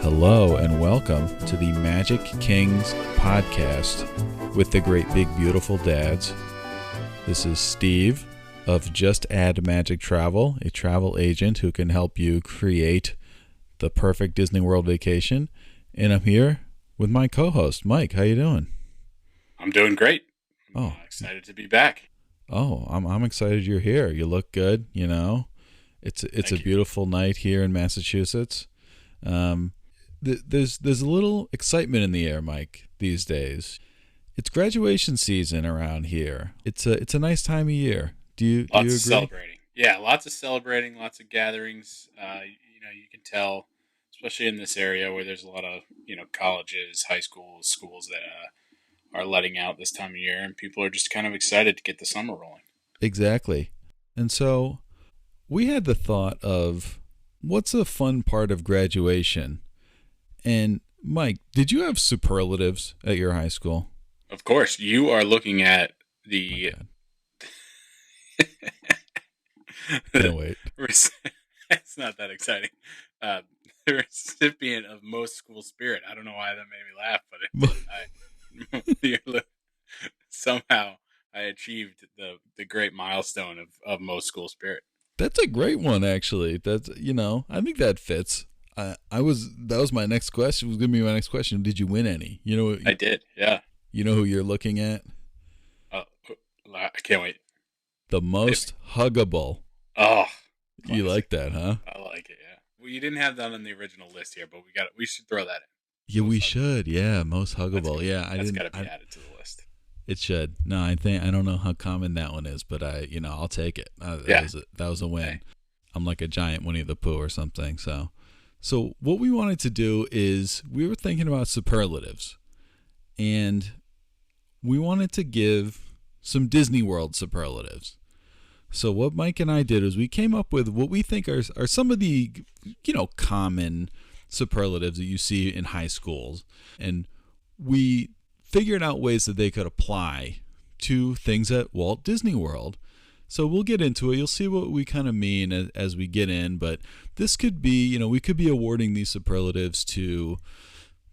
Hello and welcome to the Magic Kings podcast with the great big beautiful dads. This is Steve of Just Add Magic Travel, a travel agent who can help you create the perfect Disney World vacation. And I'm here with my co-host, Mike. How you doing? I'm doing great. Oh, Excited to be back. Oh, I'm excited you're here. You look good, you know. It's Thank a you. beautiful night here in Massachusetts. There's a little excitement in the air, Mike, these days. It's graduation season around here. It's a nice time of year. Do you Lots agree? of celebrating. Yeah, lots of celebrating, lots of gatherings. You can tell, especially in this area where there's a lot of, colleges, high schools, schools that are letting out this time of year, and people are just kind of excited to get the summer rolling. Exactly. And so we had the thought of what's a fun part of graduation? And Mike, did you have superlatives at your high school? Of course, you are looking at Oh the my God. Can't wait. it's not that exciting. Uh, the recipient of most school spirit. I don't know why that made me laugh, but it did. Somehow I achieved the great milestone of most school spirit. That's a great one, actually. I think that fits. That was my next question. Was going to be my next question. Did you win any? I did, yeah. You know who you're looking at? Oh, I can't wait. The most huggable. Oh, You classic. like that, huh? I like it, yeah. Well, you didn't have that on the original list here, but we should throw that in. Yeah, we Most huggable. should. Yeah, most huggable. Yeah, That's got to be added to the list. It should. No, I don't know how common that one is, but I'll take it. Yeah. That was a win. Hey. I'm like a giant Winnie the Pooh or something. So what we wanted to do is we were thinking about superlatives, and we wanted to give some Disney World superlatives. So what Mike and I did is we came up with what we think are some of the common superlatives that you see in high schools, and we figured out ways that they could apply to things at Walt Disney World. So we'll get into it. You'll see what we kind of mean as we get in, but this could be, we could be awarding these superlatives to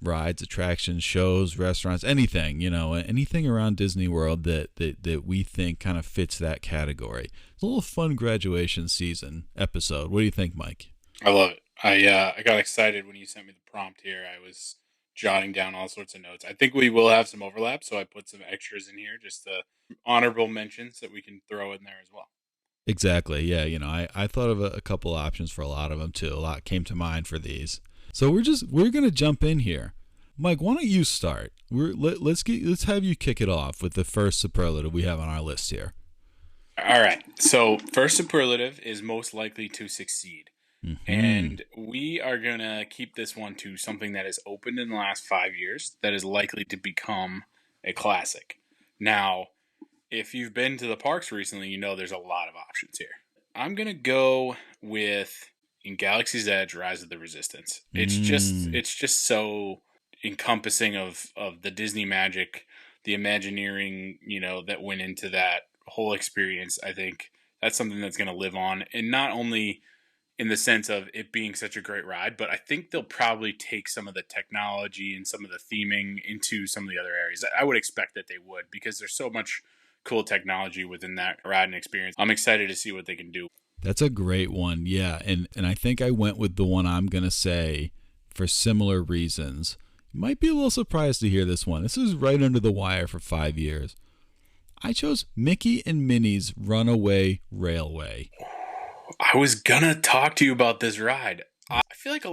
rides, attractions, shows, restaurants, anything, anything around Disney World that we think kind of fits that category. It's a little fun graduation season episode. What do you think, Mike? I love it. I got excited when you sent me the prompt here. I was jotting down all sorts of notes. I think we will have some overlap, so I put some extras in here, just honorable mentions that we can throw in there as well. Exactly. Yeah. I thought of a couple options for a lot of them too. A lot came to mind for these. So we're going to jump in here. Mike, why don't you start? Let's have you kick it off with the first superlative we have on our list here. All right. So first superlative is most likely to succeed. Mm-hmm. And we are going to keep this one to something that has opened in the last 5 years that is likely to become a classic. Now, if you've been to the parks recently, you know there's a lot of options here. I'm going to go with in Galaxy's Edge, Rise of the Resistance. It's just so encompassing of the Disney magic, the Imagineering, that went into that whole experience. I think that's something that's going to live on, and not only in the sense of it being such a great ride, but I think they'll probably take some of the technology and some of the theming into some of the other areas. I would expect that they would, because there's so much cool technology within that ride and experience. I'm excited to see what they can do. That's a great one. Yeah. And I think I went with the one I'm going to say for similar reasons. You might be a little surprised to hear this one. This is right under the wire for 5 years. I chose Mickey and Minnie's Runaway Railway. I was gonna talk to you about this ride. I feel like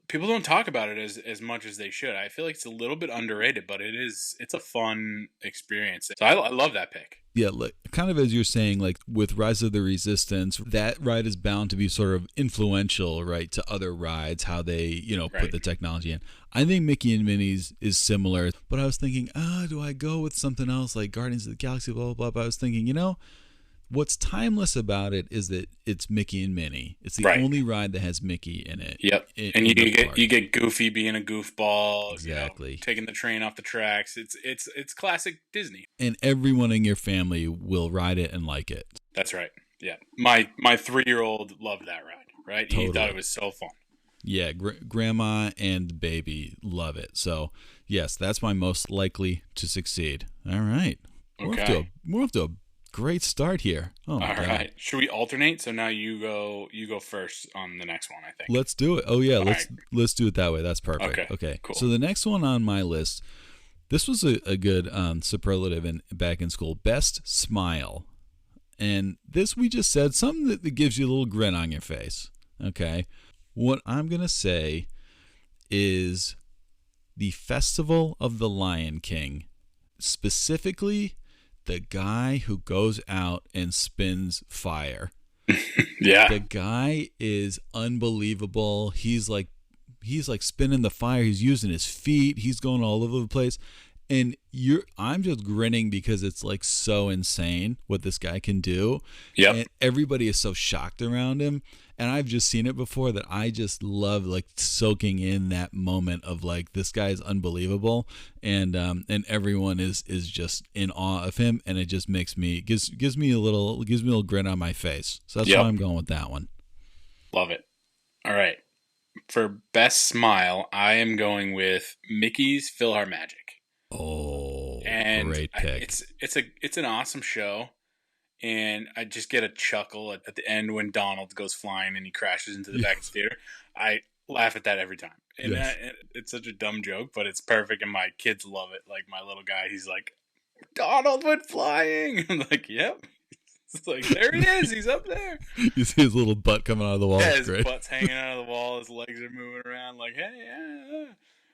people don't talk about it as much as they should. I feel like it's a little bit underrated, but it's a fun experience. So I love that pick. Yeah, kind of as you're saying, like with Rise of the Resistance, that ride is bound to be sort of influential, right, to other rides, how they, put the technology in. I think Mickey and Minnie's is similar, but I was thinking, do I go with something else like Guardians of the Galaxy, blah, blah, blah. But I was thinking, what's timeless about it is that it's Mickey and Minnie. It's the only ride that has Mickey in it. Yep. And you get Goofy being a goofball. Exactly. Taking the train off the tracks. It's classic Disney. And everyone in your family will ride it and like it. That's right. Yeah. My 3-year-old loved that ride, right? Totally. He thought it was so fun. Yeah, grandma and baby love it. So, yes, that's my most likely to succeed. All right. Okay. We're off to a great start here. Oh my All god. right. Should we alternate? So now you go first on the next one, I think. Let's do it. Oh yeah, All right. let's do it that way. That's perfect. Okay. Okay. Cool. So the next one on my list, this was a good superlative back in school. Best smile. And this we just said something that gives you a little grin on your face. Okay. What I'm going to say is the Festival of the Lion King, specifically the guy who goes out and spins fire. Yeah. The guy is unbelievable. He's like spinning the fire. He's using his feet. He's going all over the place. And I'm just grinning because it's like so insane what this guy can do. Yep. And everybody is so shocked around him. And I've just seen it before that I just love like soaking in that moment of like this guy is unbelievable, and everyone is just in awe of him, and it just makes me gives me a little grin on my face. So that's why I'm going with that one. Love it. All right. For best smile, I am going with Mickey's PhilharMagic. Oh, And great pick. It's an awesome show. And I just get a chuckle at the end when Donald goes flying and he crashes into the back of the theater. I laugh at that every time. And Yes. it's such a dumb joke, but it's perfect, and my kids love it. Like, my little guy, he's like, Donald went flying! I'm like, yep. It's like, there he is! He's up there! You see his little butt coming out of the wall. Yeah, It's his great. butt's hanging out of the wall, his legs are moving around, like, hey, yeah.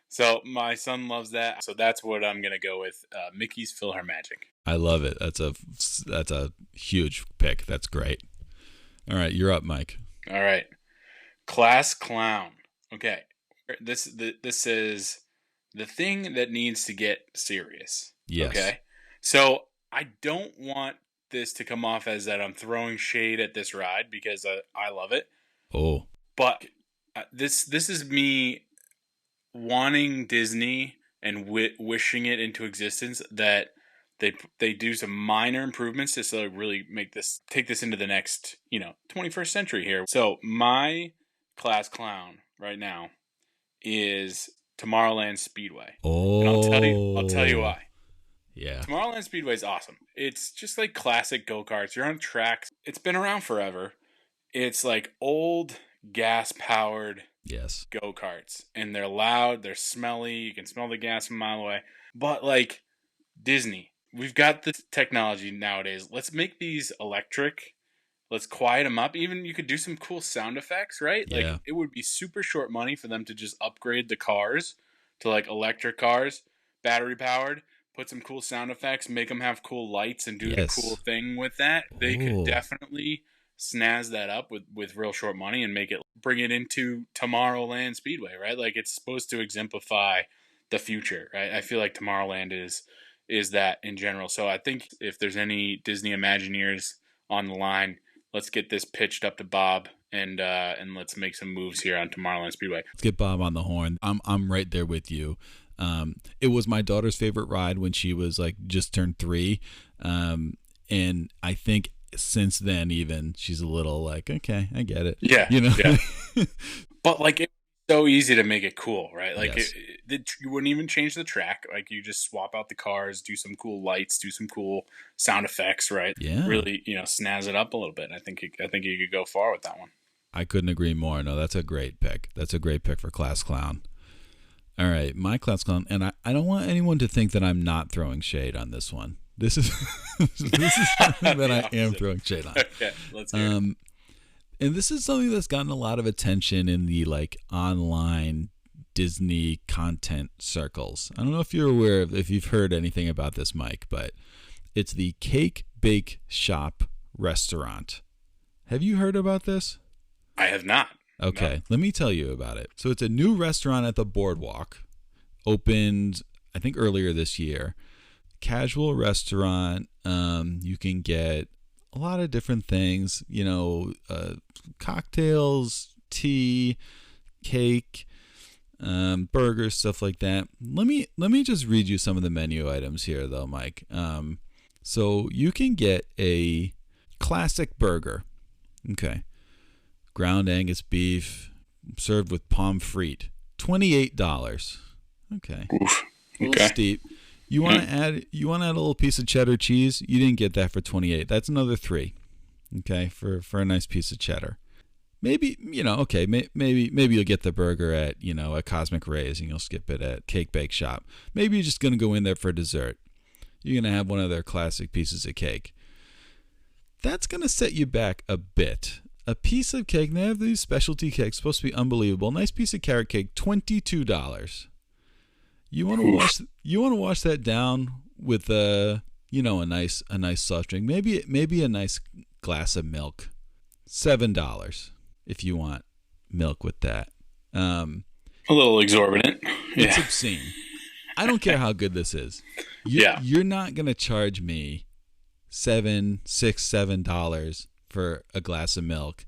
So my son loves that. So that's what I'm going to go with, Mickey's PhilharMagic. I love it. That's a huge pick. That's great. All right, you're up, Mike. All right. Class clown. Okay. This is the thing that needs to get serious. Yes. Okay. So I don't want this to come off as that I'm throwing shade at this ride, because I love it. Oh. But this is me wanting Disney and wishing it into existence that they do some minor improvements to sort of really take this into the next 21st century here. So my class clown right now is Tomorrowland Speedway. Oh. And I'll tell you why. Yeah. Tomorrowland Speedway is awesome. It's just like classic go-karts. You're on tracks. It's been around forever. It's like old gas-powered Yes. go-karts. And they're loud. They're smelly. You can smell the gas from a mile away. But like Disney, we've got the technology nowadays. Let's make these electric. Let's quiet them up. Even you could do some cool sound effects, right? Yeah. Like, it would be super short money for them to just upgrade the cars to like electric cars, battery powered. Put some cool sound effects, make them have cool lights, and do Yes. the cool thing with that. They Oh. could definitely snazz that up with real short money and bring it into Tomorrowland Speedway, right? Like, it's supposed to exemplify the future, right? I feel like Tomorrowland is that in general. So I think if there's any Disney Imagineers on the line, let's get this pitched up to Bob and let's make some moves here on Tomorrowland Speedway. Let's get Bob on the horn. I'm right there with you. It was my daughter's favorite ride when she was like just turned 3. And I think since then, even she's a little like, okay, I get it. Yeah. Yeah. But like, it's so easy to make it cool, right? Like, Yes. you wouldn't even change the track. Like, you just swap out the cars, do some cool lights, do some cool sound effects, right? Yeah. Really, snazz it up a little bit. I think you could go far with that one. I couldn't agree more. No, that's a great pick. That's a great pick for Class Clown. All right, my Class Clown, and I don't want anyone to think that I'm not throwing shade on this one. This is something that I am throwing shade on. Okay, let's hear it. And this is something that's gotten a lot of attention in the like online Disney content circles. I don't know if you're aware if you've heard anything about this, Mike, but it's the Cake Bake Shop restaurant. Have you heard about this? I have not. Okay, No. let me tell you about it. So it's a new restaurant at the Boardwalk, opened I think earlier this year. Casual restaurant. You can get a lot of different things, cocktails, tea, cake, burgers, stuff like that. Let me just read you some of the menu items here, though, Mike. So you can get a classic burger. Okay. Ground Angus beef, served with pommes frites. $28. Okay. Oof. A little steep. You want to add a little piece of cheddar cheese? You didn't get that for $28. That's another $3. Okay, for a nice piece of cheddar. Maybe, okay, maybe you'll get the burger at, at Cosmic Ray's and you'll skip it at Cake Bake Shop. Maybe you're just going to go in there for dessert. You're going to have one of their classic pieces of cake. That's going to set you back a bit. A piece of cake, they have these specialty cakes, supposed to be unbelievable. Nice piece of carrot cake, $22. You want to wash that down with a nice soft drink. Maybe a nice glass of milk. $7 if you want milk with that. A little exorbitant. It's obscene. I don't care how good this is. You're not gonna charge me $7 for a glass of milk.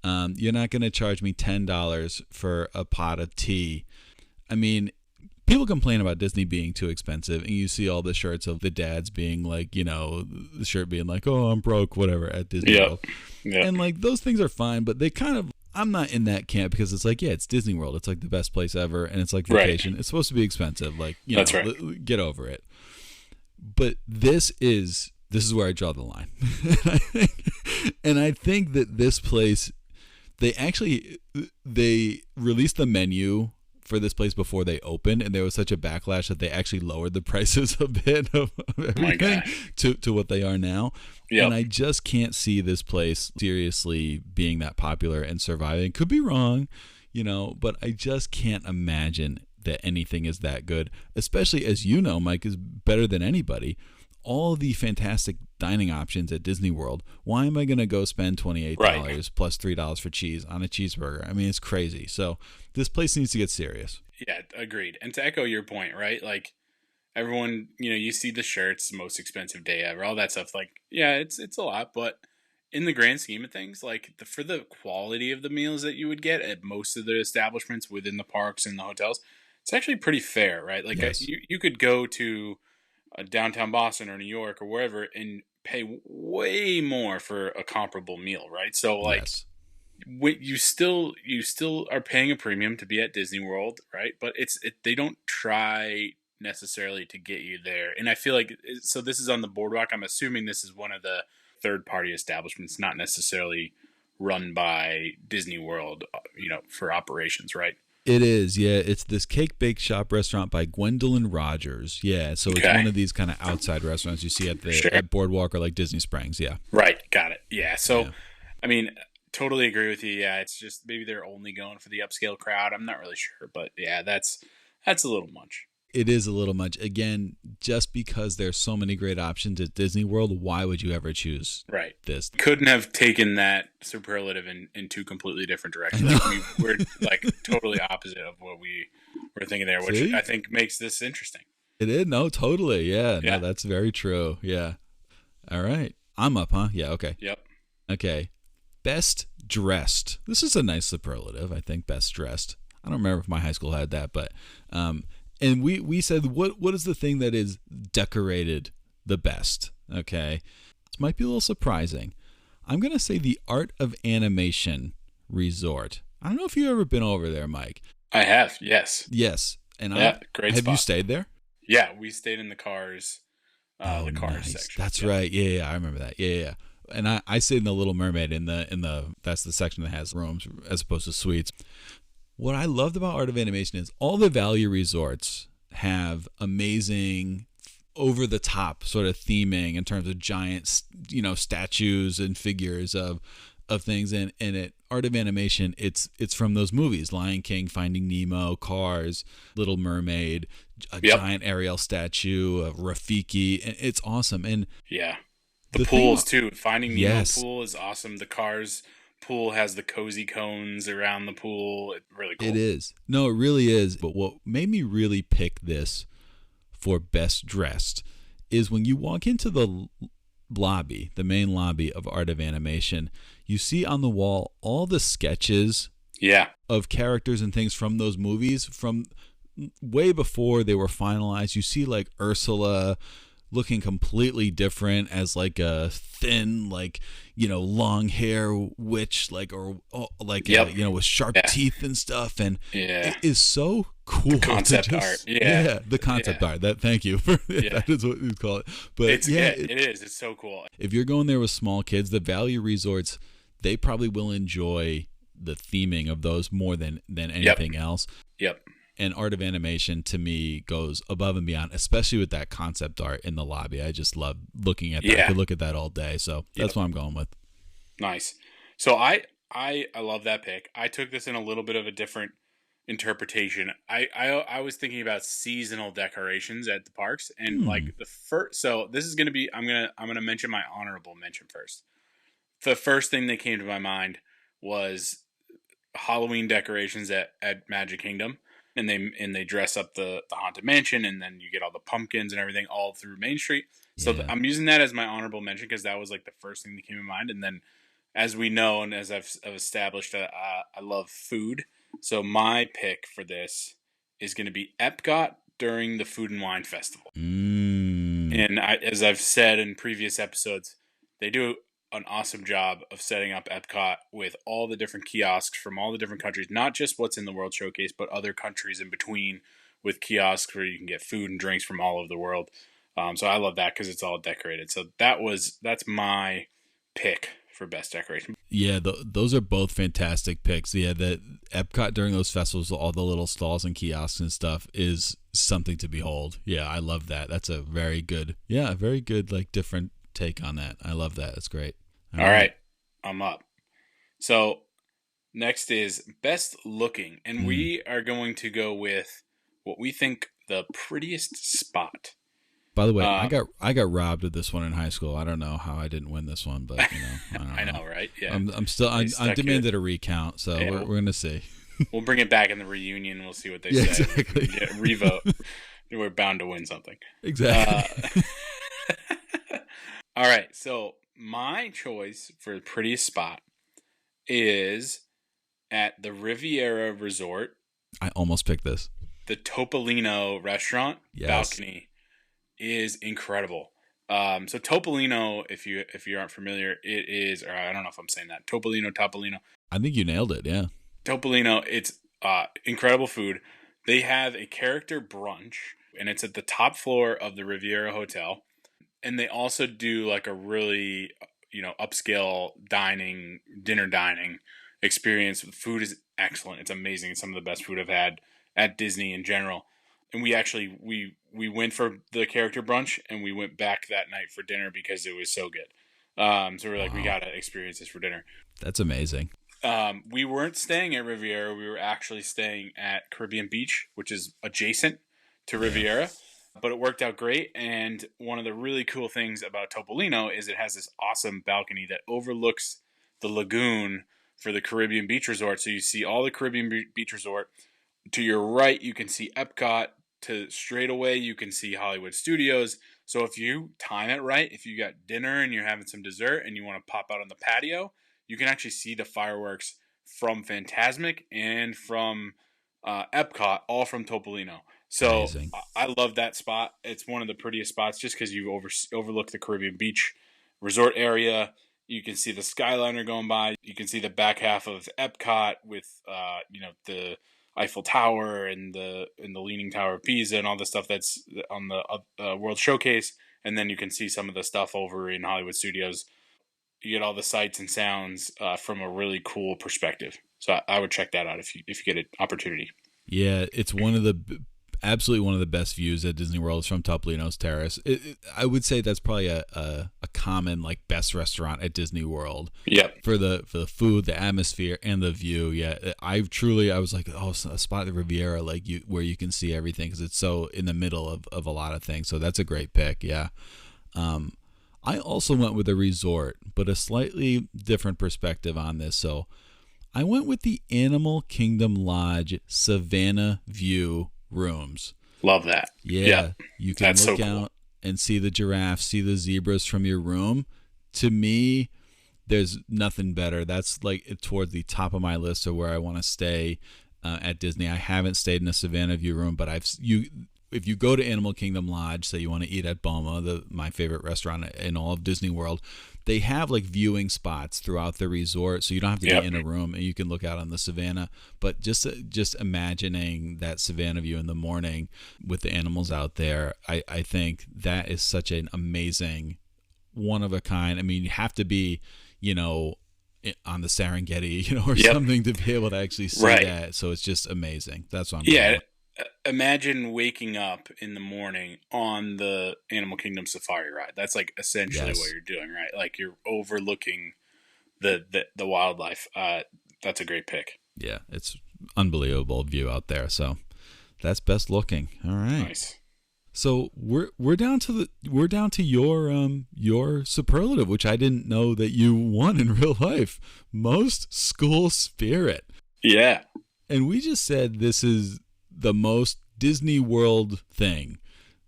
You're not gonna charge me $10 for a pot of tea. I mean, people complain about Disney being too expensive, and you see all the shirts of the dads being like, the shirt being like, "Oh, I'm broke," whatever, at Disney World. Yeah. And like those things are fine, but they kind of, I'm not in that camp because it's like, yeah, it's Disney World. It's like the best place ever, and it's like vacation. Right. It's supposed to be expensive. Like, That's right. Get over it. But this is where I draw the line. And I think that this place, they released the menu for this place before they opened, and there was such a backlash that they actually lowered the prices a bit of everything to what they are now. Yep. And I just can't see this place seriously being that popular and surviving. Could be wrong, but I just can't imagine that anything is that good, especially as Mike is better than anybody. All the fantastic dining options at Disney World. Why am I going to go spend $28 plus $3 for cheese on a cheeseburger? I mean, it's crazy. So this place needs to get serious. Yeah, agreed. And to echo your point, right? Like everyone, you see the shirts, most expensive day ever, all that stuff. Like, yeah, it's a lot, but in the grand scheme of things, like for the quality of the meals that you would get at most of the establishments within the parks and the hotels, it's actually pretty fair, right? Like yes. You could go to downtown Boston or New York or wherever and pay way more for a comparable meal, right? So like yes. You still are paying a premium to be at Disney World, right? But they don't try necessarily to get you there. And I feel like, so this is on the boardwalk. I'm assuming this is one of the third-party establishments, not necessarily run by Disney World, for operations, right? It is, yeah. It's this Cake Bake Shop restaurant by Gwendolyn Rogers. Yeah, so it's one of these kind of outside restaurants you see at Boardwalk or like Disney Springs, yeah. Right, got it. Yeah, so, yeah. I mean, totally agree with you. Yeah, it's just maybe they're only going for the upscale crowd. I'm not really sure, but yeah, that's a little much. It is a little much. Again, just because there's so many great options at Disney World, why would you ever choose this? Couldn't have taken that superlative in two completely different directions. Like we're like totally opposite of what we were thinking there, which I think makes this interesting. It is. No, totally. Yeah. No, that's very true. Yeah. All right. I'm up, huh? Yeah. Okay. Yep. Okay. Best dressed. This is a nice superlative, I think, best dressed. I don't remember if my high school had that, but and we said what is the thing that is decorated the best? Okay. This might be a little surprising. I'm going to say the Art of Animation Resort. I don't know if you've ever been over there, Mike. I have, yes. Yes. And great have spot. You stayed there? Yeah, we stayed in the Cars Cars nice. section. That's right. Yeah, I remember that. Yeah. And I stayed in the Little Mermaid in the that's the section that has rooms as opposed to suites. What I loved about Art of Animation is all the value resorts have amazing over the top sort of theming in terms of giant, statues and figures of things. And at Art of Animation, it's from those movies, Lion King, Finding Nemo, Cars, Little Mermaid, a giant Ariel statue, of Rafiki. And it's awesome. And yeah, the pools too. Finding Nemo pool is awesome. The Cars pool has the cozy cones around the pool. It's really cool. It is. No, it really is. But what made me really pick this for best dressed is when you walk into the lobby, the main lobby of Art of Animation, you see on the wall all the sketches of characters and things from those movies from way before they were finalized. You see like Ursula looking completely different as like a thin, like, long hair witch, like, or like, Yep. with sharp Yeah. teeth and stuff. And Yeah. it is so cool. Concept art. Yeah. The concept Yeah. art. Thank you for Yeah. that is what you call it. But It is. It's so cool. if you're going there with small kids, the value resorts, they probably will enjoy the theming of those more than anything else. Yep. And Art of Animation, to me, goes above and beyond, especially with that concept art in the lobby. I just love looking at that. Yeah. I could look at that all day. So that's what I'm going with. Nice. So I love that pick. I took this in a little bit of a different interpretation. I was thinking about seasonal decorations at the parks, and like the first. So this is gonna be. I'm gonna mention my honorable mention first. The first thing that came to my mind was Halloween decorations at Magic Kingdom. And they dress up the Haunted Mansion, and then you get all the pumpkins and everything all through Main Street. So I'm using that as my honorable mention because that was like the first thing that came to mind. And then, as we know and as I've established, I love food. So my pick for this is going to be Epcot during the Food and Wine Festival. And as I've said in previous episodes, they do an awesome job of setting up Epcot with all the different kiosks from all the different countries, not just what's in the World Showcase, but other countries in between with kiosks where you can get food and drinks from all over the world. So I love that because it's all decorated. So that's my pick for best decoration. Yeah, those are both fantastic picks. Yeah, the Epcot during those festivals, all the little stalls and kiosks and stuff is something to behold. Yeah, I love that. That's a very good, like different take on that. I love that. That's great. All right. I'm up. So next is best looking, and we are going to go with what we think the prettiest spot. By the way, I got robbed of this one in high school. I don't know how I didn't win this one, but I don't I know, right? Yeah. I demanded a recount, so we're gonna see. We'll bring it back in the reunion. We'll see what they say. Exactly. Get a revote. We're bound to win something. Exactly. All right. So my choice for the prettiest spot is at the Riviera Resort. I almost picked this. The Topolino restaurant balcony is incredible. So Topolino, if you aren't familiar, it is, or I don't know if I'm saying that, Topolino. I think you nailed it. Yeah. Topolino, it's incredible food. They have a character brunch, and it's at the top floor of the Riviera Hotel. And they also do like a really, upscale dinner dining experience. The food is excellent. It's amazing. It's some of the best food I've had at Disney in general. And we actually, we went for the character brunch, and we went back that night for dinner because it was so good. So we're like, we got to experience this for dinner. That's amazing. We weren't staying at Riviera. We were actually staying at Caribbean Beach, which is adjacent to Riviera. But it worked out great, and one of the really cool things about Topolino is it has this awesome balcony that overlooks the lagoon for the Caribbean Beach Resort. So you see all the Caribbean Beach Resort. To your right, you can see Epcot. To straight away, you can see Hollywood Studios. So if you time it right, if you got dinner and you're having some dessert and you want to pop out on the patio, you can actually see the fireworks from Fantasmic and from Epcot, all from Topolino. So amazing. I love that spot. It's one of the prettiest spots just because you overlook the Caribbean Beach Resort area. You can see the Skyliner going by. You can see the back half of Epcot with the Eiffel Tower and the Leaning Tower of Pisa and all the stuff that's on the World Showcase. And then you can see some of the stuff over in Hollywood Studios. You get all the sights and sounds from a really cool perspective. So I would check that out if you get an opportunity. Yeah, it's absolutely one of the best views at Disney World is from Topolino's Terrace. I would say that's probably a common like best restaurant at Disney World. Yeah. For the food, the atmosphere, and the view. Yeah, I was like, a spot at the Riviera where you can see everything because it's so in the middle of a lot of things. So that's a great pick. Yeah. I also went with a resort, but a slightly different perspective on this. So I went with the Animal Kingdom Lodge Savannah View rooms. Love that. Yeah. You can look out and see the giraffes, see the zebras from your room. To me, there's nothing better. That's like towards the top of my list of where I want to stay at Disney. I haven't stayed in a Savannah View room, but if you go to Animal Kingdom Lodge, say you want to eat at Boma, my favorite restaurant in all of Disney World, they have like viewing spots throughout the resort, so you don't have to be in a room and you can look out on the savannah. But just imagining that savannah view in the morning with the animals out there, I think that is such an amazing, one of a kind. I mean, you have to be, on the Serengeti, or something to be able to actually see that. So it's just amazing. That's what I'm going with. Imagine waking up in the morning on the Animal Kingdom Safari ride. That's like essentially what you're doing, right? Like you're overlooking the wildlife. That's a great pick. Yeah, it's unbelievable view out there. So that's best looking. All right. Nice. So we're down to your superlative, which I didn't know that you won in real life. Most school spirit. Yeah. And we just said this is the most Disney World thing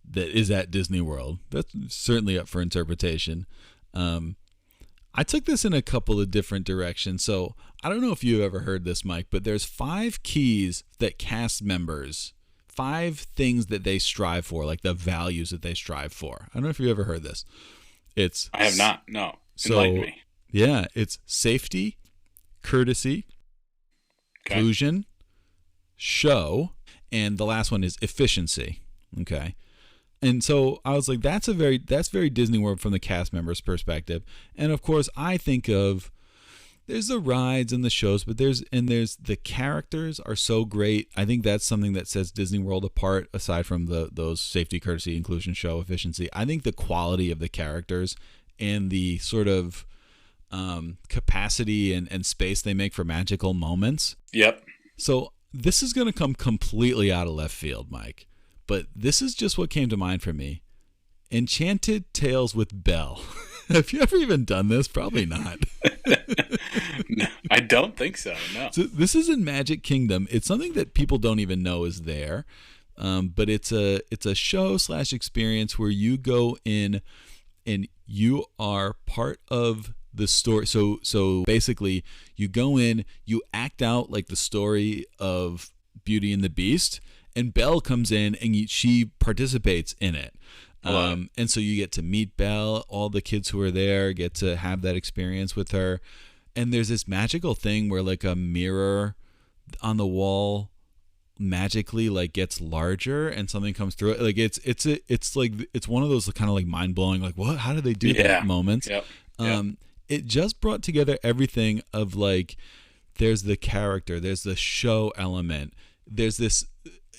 that is at Disney World. That's certainly up for interpretation. I took this in a couple of different directions. So I don't know if you've ever heard this, Mike, but there's 5 keys that cast members, 5 things that they strive for, like the values that they strive for. I don't know if you've ever heard this. I have not. No. Enlighten me. Yeah, it's safety, courtesy, inclusion, show, and the last one is efficiency. Okay. And so I was like, that's very Disney World from the cast members' perspective. And of course, I think of, there's the rides and the shows, but there's the characters are so great. I think that's something that sets Disney World apart, aside from those safety, courtesy, inclusion, show, efficiency. I think the quality of the characters and the sort of capacity and space they make for magical moments. Yep. So this is going to come completely out of left field, Mike, but this is just what came to mind for me. Enchanted Tales with Belle. Have you ever even done this? Probably not. No, I don't think so, no. So this is in Magic Kingdom. It's something that people don't even know is there, but it's a show / experience where you go in and you are part of the story. So basically, you go in, you act out like the story of Beauty and the Beast, and Belle comes in and she participates in it. And so you get to meet Belle. All the kids who are there get to have that experience with her. And there's this magical thing where like a mirror on the wall magically like gets larger and something comes through it. Like it's one of those kind of like mind blowing, like what? How did they do that moments? Yep. It just brought together everything of like, there's the character, there's the show element, there's this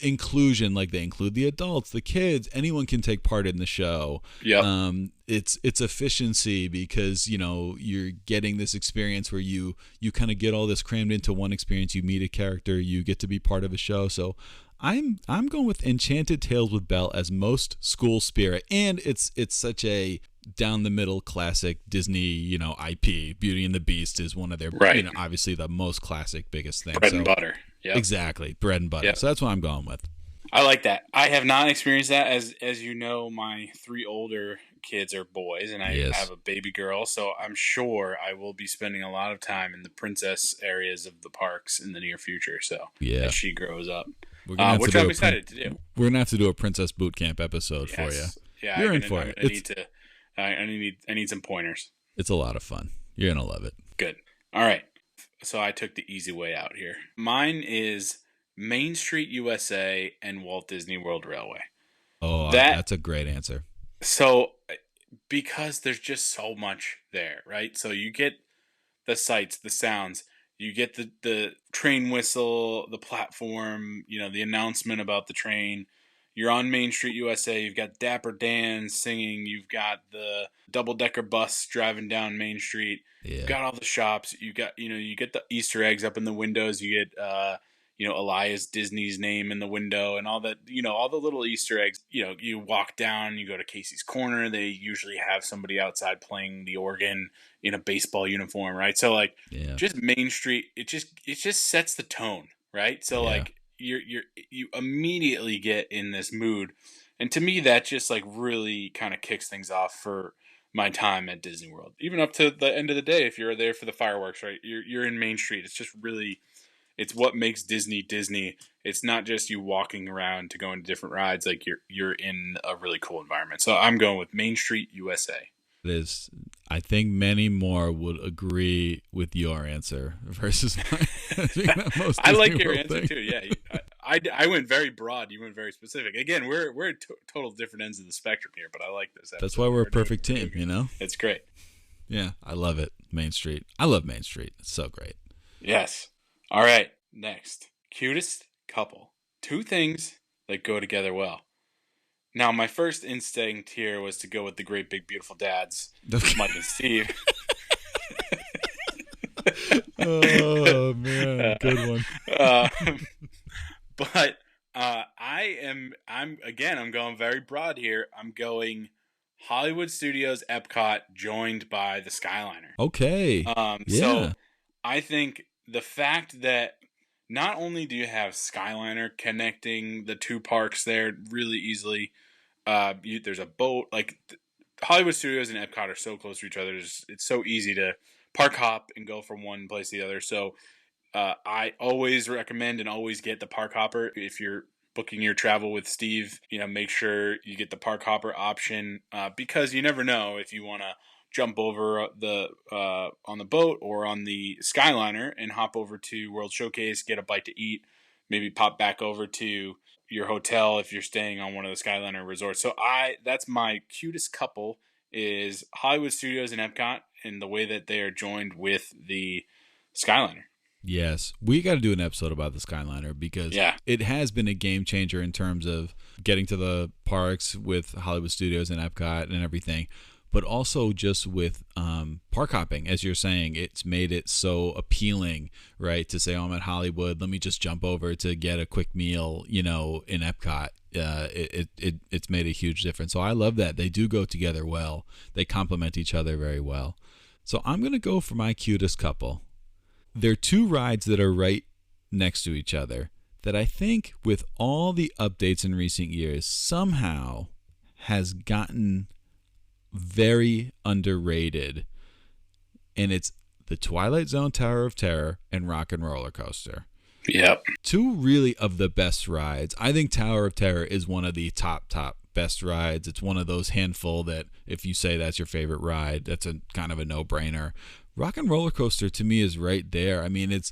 inclusion, like they include the adults, the kids, anyone can take part in the show. It's efficiency because you're getting this experience where you kind of get all this crammed into one experience. You meet a character, you get to be part of a show. So I'm going with Enchanted Tales with Belle as most school spirit, and it's such a down the middle classic Disney IP. Beauty and the Beast is one of their obviously the most classic, biggest thing. Bread and butter. Yep. Exactly, bread and butter. Yep. So that's what I'm going with. I like that. I have not experienced that. As you know, my 3 older kids are boys, and I have a baby girl, so I'm sure I will be spending a lot of time in the princess areas of the parks in the near future. So as she grows up, which I'm excited to do. We're gonna have to do a princess boot camp episode for you. Yeah, you're in for it. I need some pointers. It's a lot of fun. You're gonna love it. Good. All right. So I took the easy way out here. Mine is Main Street USA and Walt Disney World Railway. Oh, that's a great answer. So, because there's just so much there, right? So you get the sights, the sounds, you get the train whistle, the platform, the announcement about the train. You're on Main Street USA. You've got Dapper Dan singing. You've got the double-decker bus driving down Main Street. Yeah. You've got all the shops. You got you get the Easter eggs up in the windows. You get Elias Disney's name in the window and all that. All the little Easter eggs. You walk down. You go to Casey's Corner. They usually have somebody outside playing the organ in a baseball uniform, right? So just Main Street. It just sets the tone, right? So you immediately get in this mood, and to me that just really kind of kicks things off for my time at Disney World, even up to the end of the day. If you're there for the fireworks, right, you're in Main Street. It's It's what makes Disney Disney. It's not just you walking around to go into different rides. Like you're in a really cool environment. So I'm going with Main Street USA. It is. I think many more would agree with your answer versus mine. Most I like Disney your World answer thing. too. Yeah, I went very broad. You went very specific. Again, we're at total different ends of the spectrum here, but I like this episode. That's why we're a perfect team, you know? It's great. Yeah, I love it. Main Street. I love Main Street. It's so great. Yes. All right. Next, cutest couple. Two things that go together well. Now, my first instinct here was to go with the great big beautiful dads, Mike and Steve. Oh man, good one. But I'm going very broad here. I'm going Hollywood Studios Epcot joined by the Skyliner. Okay. So I think the fact that not only do you have Skyliner connecting the two parks there really easily, there's a boat. Like Hollywood Studios and Epcot are so close to each other. It's so easy to park hop and go from one place to the other. So I always recommend and always get the park hopper if you're booking your travel with Steve. Make sure you get the park hopper option because you never know if you want to jump over on the boat or on the Skyliner and hop over to World Showcase, get a bite to eat, maybe pop back over to your hotel if you're staying on one of the Skyliner resorts. So that's my cutest couple is Hollywood Studios and Epcot and the way that they are joined with the Skyliner. Yes, we got to do an episode about the Skyliner because it has been a game changer in terms of getting to the parks with Hollywood Studios and Epcot and everything. But also just with park hopping, as you're saying, it's made it so appealing, right? To say, oh, I'm at Hollywood, let me just jump over to get a quick meal, in Epcot. It's made a huge difference. So I love that. They do go together well. They complement each other very well. So I'm going to go for my cutest couple. They're two rides that are right next to each other that I think with all the updates in recent years somehow has gotten very underrated, and it's the Twilight Zone Tower of Terror and Rock and Roller Coaster. Yep. Two really of the best rides. I think Tower of Terror is one of the top best rides. It's one of those handful that if you say that's your favorite ride, that's a kind of a no-brainer. Rock and Roller Coaster to me is right there. I mean, it's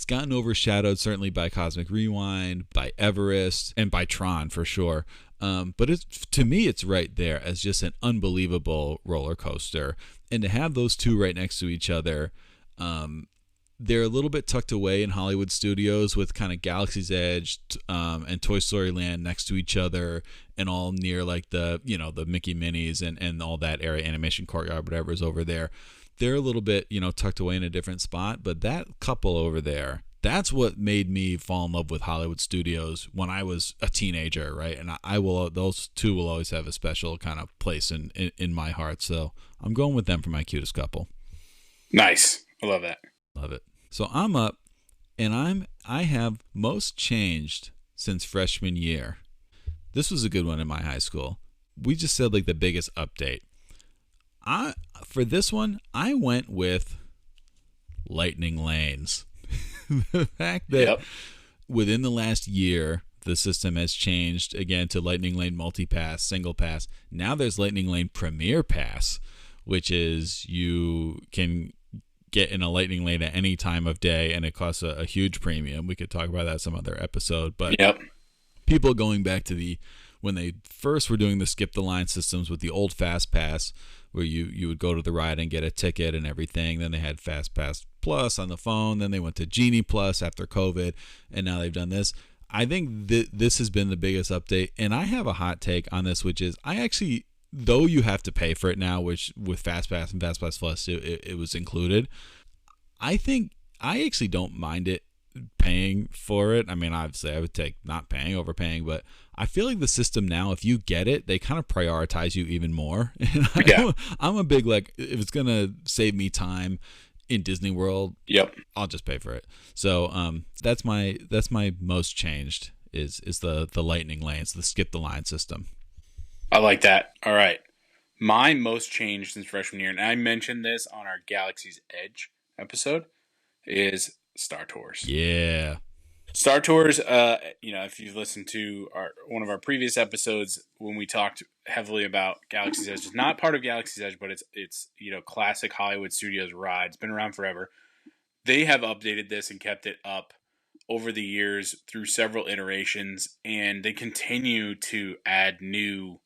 gotten overshadowed certainly by Cosmic Rewind, by Everest, and by Tron for sure. But to me, it's right there as just an unbelievable roller coaster. And to have those two right next to each other, they're a little bit tucked away in Hollywood Studios with kind of Galaxy's Edge and Toy Story Land next to each other and all near like the Mickey Minis and all that area, Animation Courtyard, whatever is over there. They're a little bit, tucked away in a different spot. But that couple over there, that's what made me fall in love with Hollywood Studios when I was a teenager, right? And those two will always have a special kind of place in my heart. So I'm going with them for my cutest couple. Nice. I love that. Love it. So I'm up, and I have most changed since freshman year. This was a good one in my high school. We just said like the biggest update. For this one, I went with Lightning Lanes. The fact that within the last year, the system has changed again to Lightning Lane Multi-Pass, Single Pass. Now there's Lightning Lane Premier Pass, which is you can get in a Lightning Lane at any time of day, and it costs a huge premium. We could talk about that some other episode. But people going back to when they first were doing the skip the line systems with the old Fast Pass, where you would go to the ride and get a ticket and everything. Then they had Fast Pass Plus on the phone. Then they went to Genie Plus after COVID, and now they've done this. I think this has been the biggest update, and I have a hot take on this, which is I actually, though you have to pay for it now, which with Fast Pass and Fast Pass Plus it was included. I think I actually don't mind it paying for it. I mean, obviously I would take not paying over paying, but I feel like the system now, if you get it, they kind of prioritize you even more. And I'm a big, like, if it's going to save me time in Disney World, I'll just pay for it. So that's my most changed is the Lightning Lanes, the skip the line system. I like that. All right. My most changed since freshman year, and I mentioned this on our Galaxy's Edge episode, is Star Tours. Yeah. Star Tours, if you've listened to one of our previous episodes when we talked heavily about Galaxy's Edge, it's not part of Galaxy's Edge, but it's classic Hollywood Studios ride. It's been around forever. They have updated this and kept it up over the years through several iterations, and they continue to add new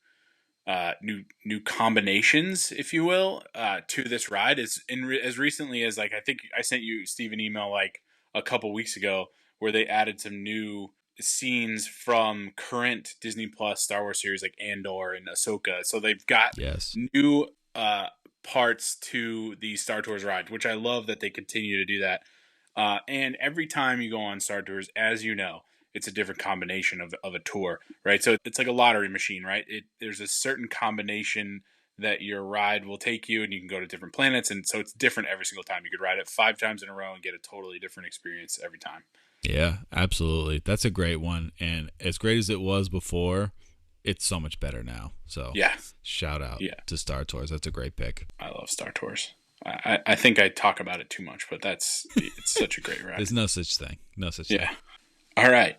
combinations, if you will, to this ride. As recently as, like, I think I sent you, Steve, an email like a couple weeks ago where they added some new scenes from current Disney Plus Star Wars series like Andor and Ahsoka. So they've got new parts to the Star Tours ride, which I love that they continue to do that. And every time you go on Star Tours, as you know, it's a different combination of a tour, right? So it's like a lottery machine, right? There's a certain combination that your ride will take you, and you can go to different planets, and so it's different every single time. You could ride it 5 times in a row and get a totally different experience every time. Yeah, absolutely. That's a great one, and as great as it was before, it's so much better now. So yeah, shout out to Star Tours. That's a great pick. I love Star Tours. I think I talk about it too much, but it's such a great ride. There's no such thing. thing. All right.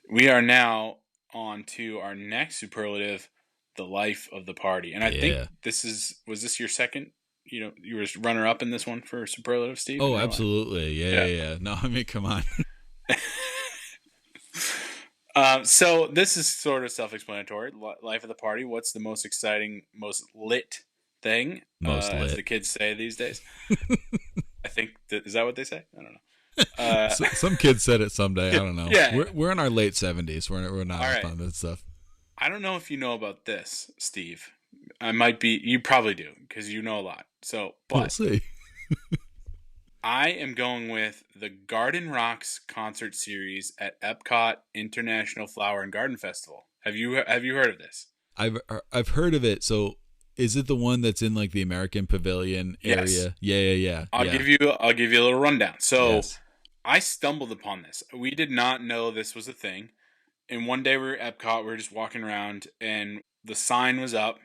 We are now on to our next superlative, the life of the party. And I think was this your second? You were runner up in this one for superlative, Steve? Oh, absolutely. Yeah. No, I mean, come on. So this is sort of self-explanatory. Life of the party. What's the most exciting, most lit thing? As the kids say these days. I think is that what they say? I don't know. Some kids said it someday. I don't know. Yeah. We're in our late 70s. We're not on this stuff. I don't know if you know about this, Steve. I might be. You probably do because you know a lot. So, but we'll see. I am going with the Garden Rocks concert series at Epcot International Flower and Garden Festival. Have you heard of this? I've heard of it. So, is it the one that's in like the American Pavilion area? Yes. Yeah. I'll give you a little rundown. So, I stumbled upon this. We did not know this was a thing. And one day we were at Epcot. We were just walking around, and the sign was up.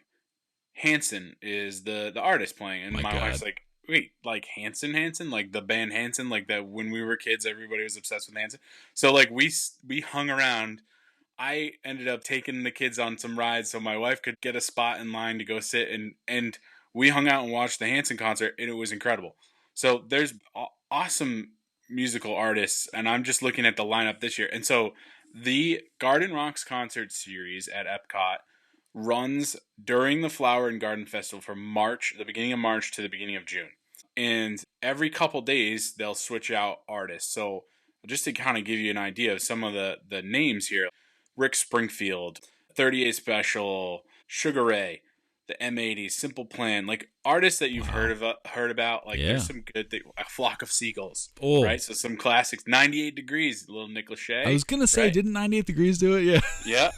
Hanson is the artist playing, and my wife's like, "Wait, like Hanson, like the band Hanson, like that when we were kids, everybody was obsessed with Hanson." So like we hung around. I ended up taking the kids on some rides so my wife could get a spot in line to go sit, and we hung out and watched the Hanson concert, and it was incredible. So there's awesome musical artists, and I'm just looking at the lineup this year. And so the Garden Rocks concert series at Epcot runs during the Flower and Garden Festival from the beginning of March to the beginning of June. And every couple days, they'll switch out artists. So just to kind of give you an idea of some of the names here, Rick Springfield, 38 Special, Sugar Ray, the M80s, Simple Plan, like artists that you've heard about. Like there's some good things, A Flock of Seagulls, right? So some classics. 98 Degrees, little Nick Lachey. I was gonna say, right? Didn't 98 Degrees do it? Yeah.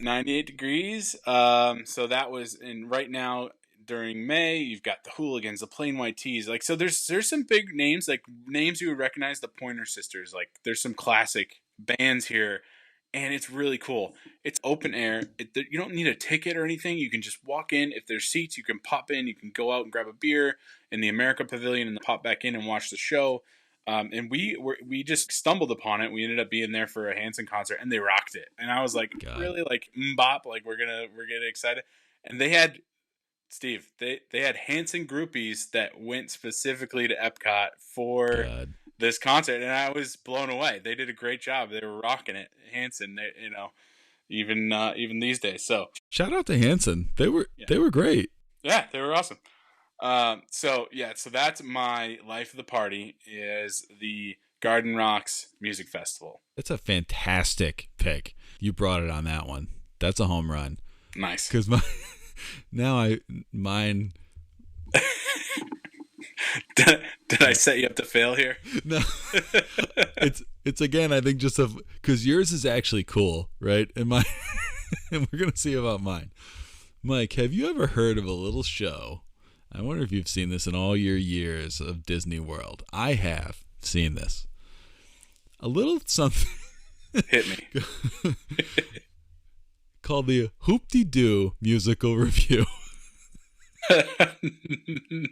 98 Degrees. So that was right now during May. You've got the Hooligans, the Plain White Tees. Like so, there's some big names, like names you would recognize. The Pointer Sisters. Like there's some classic bands here. And it's really cool. It's open air. You don't need a ticket or anything. You can just walk in. If there's seats, you can pop in. You can go out and grab a beer in the America Pavilion and then pop back in and watch the show. And we just stumbled upon it. We ended up being there for a Hanson concert, and they rocked it. And I was like, really, like mbop, like we're getting excited. And they had Steve. They had Hanson groupies that went specifically to Epcot for this concert, and I was blown away. They did a great job. They were rocking it, Hanson. Even these days. So shout out to Hanson. They were great. Yeah, they were awesome. So that's my life of the party is the Garden Rocks Music Festival. That's a fantastic pick. You brought it on that one. That's a home run. Nice. Because mine. Did I set you up to fail here? No. It's again, I think just because yours is actually cool, right? And mine, and we're gonna see about mine. Mike, have you ever heard of a little show? I wonder if you've seen this in all your years of Disney World. I have seen this. A little something. Hit me. Called the Hoop-de-Doo Musical Review.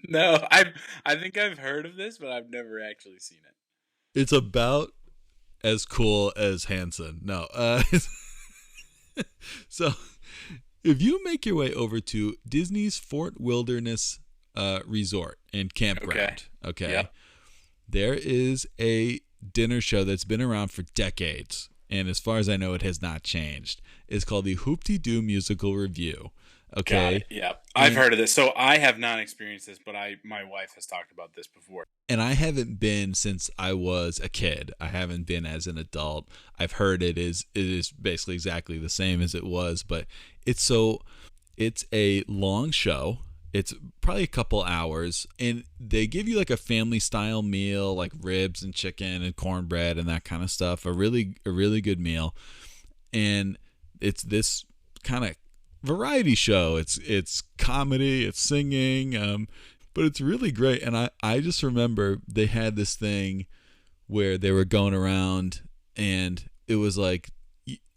No, I think I've heard of this, but I've never actually seen it. It's about as cool as Hanson. No. So if you make your way over to Disney's Fort Wilderness Resort and Campground, okay, Yep. there is a dinner show that's been around for decades, and as far as I know, it has not changed. It's called the Hoop-Dee-Doo Musical Review. Okay. Got it. Yeah. I've heard of this. So I have not experienced this, but my wife has talked about this before. And I haven't been since I was a kid. I haven't been as an adult. I've heard it is basically exactly the same as it was, but it's a long show. It's probably a couple hours, and they give you like a family style meal, like ribs and chicken and cornbread and that kind of stuff. A really good meal. And it's this kind of variety show. It's comedy, it's singing, but it's really great. And I just remember they had this thing where they were going around, and it was like,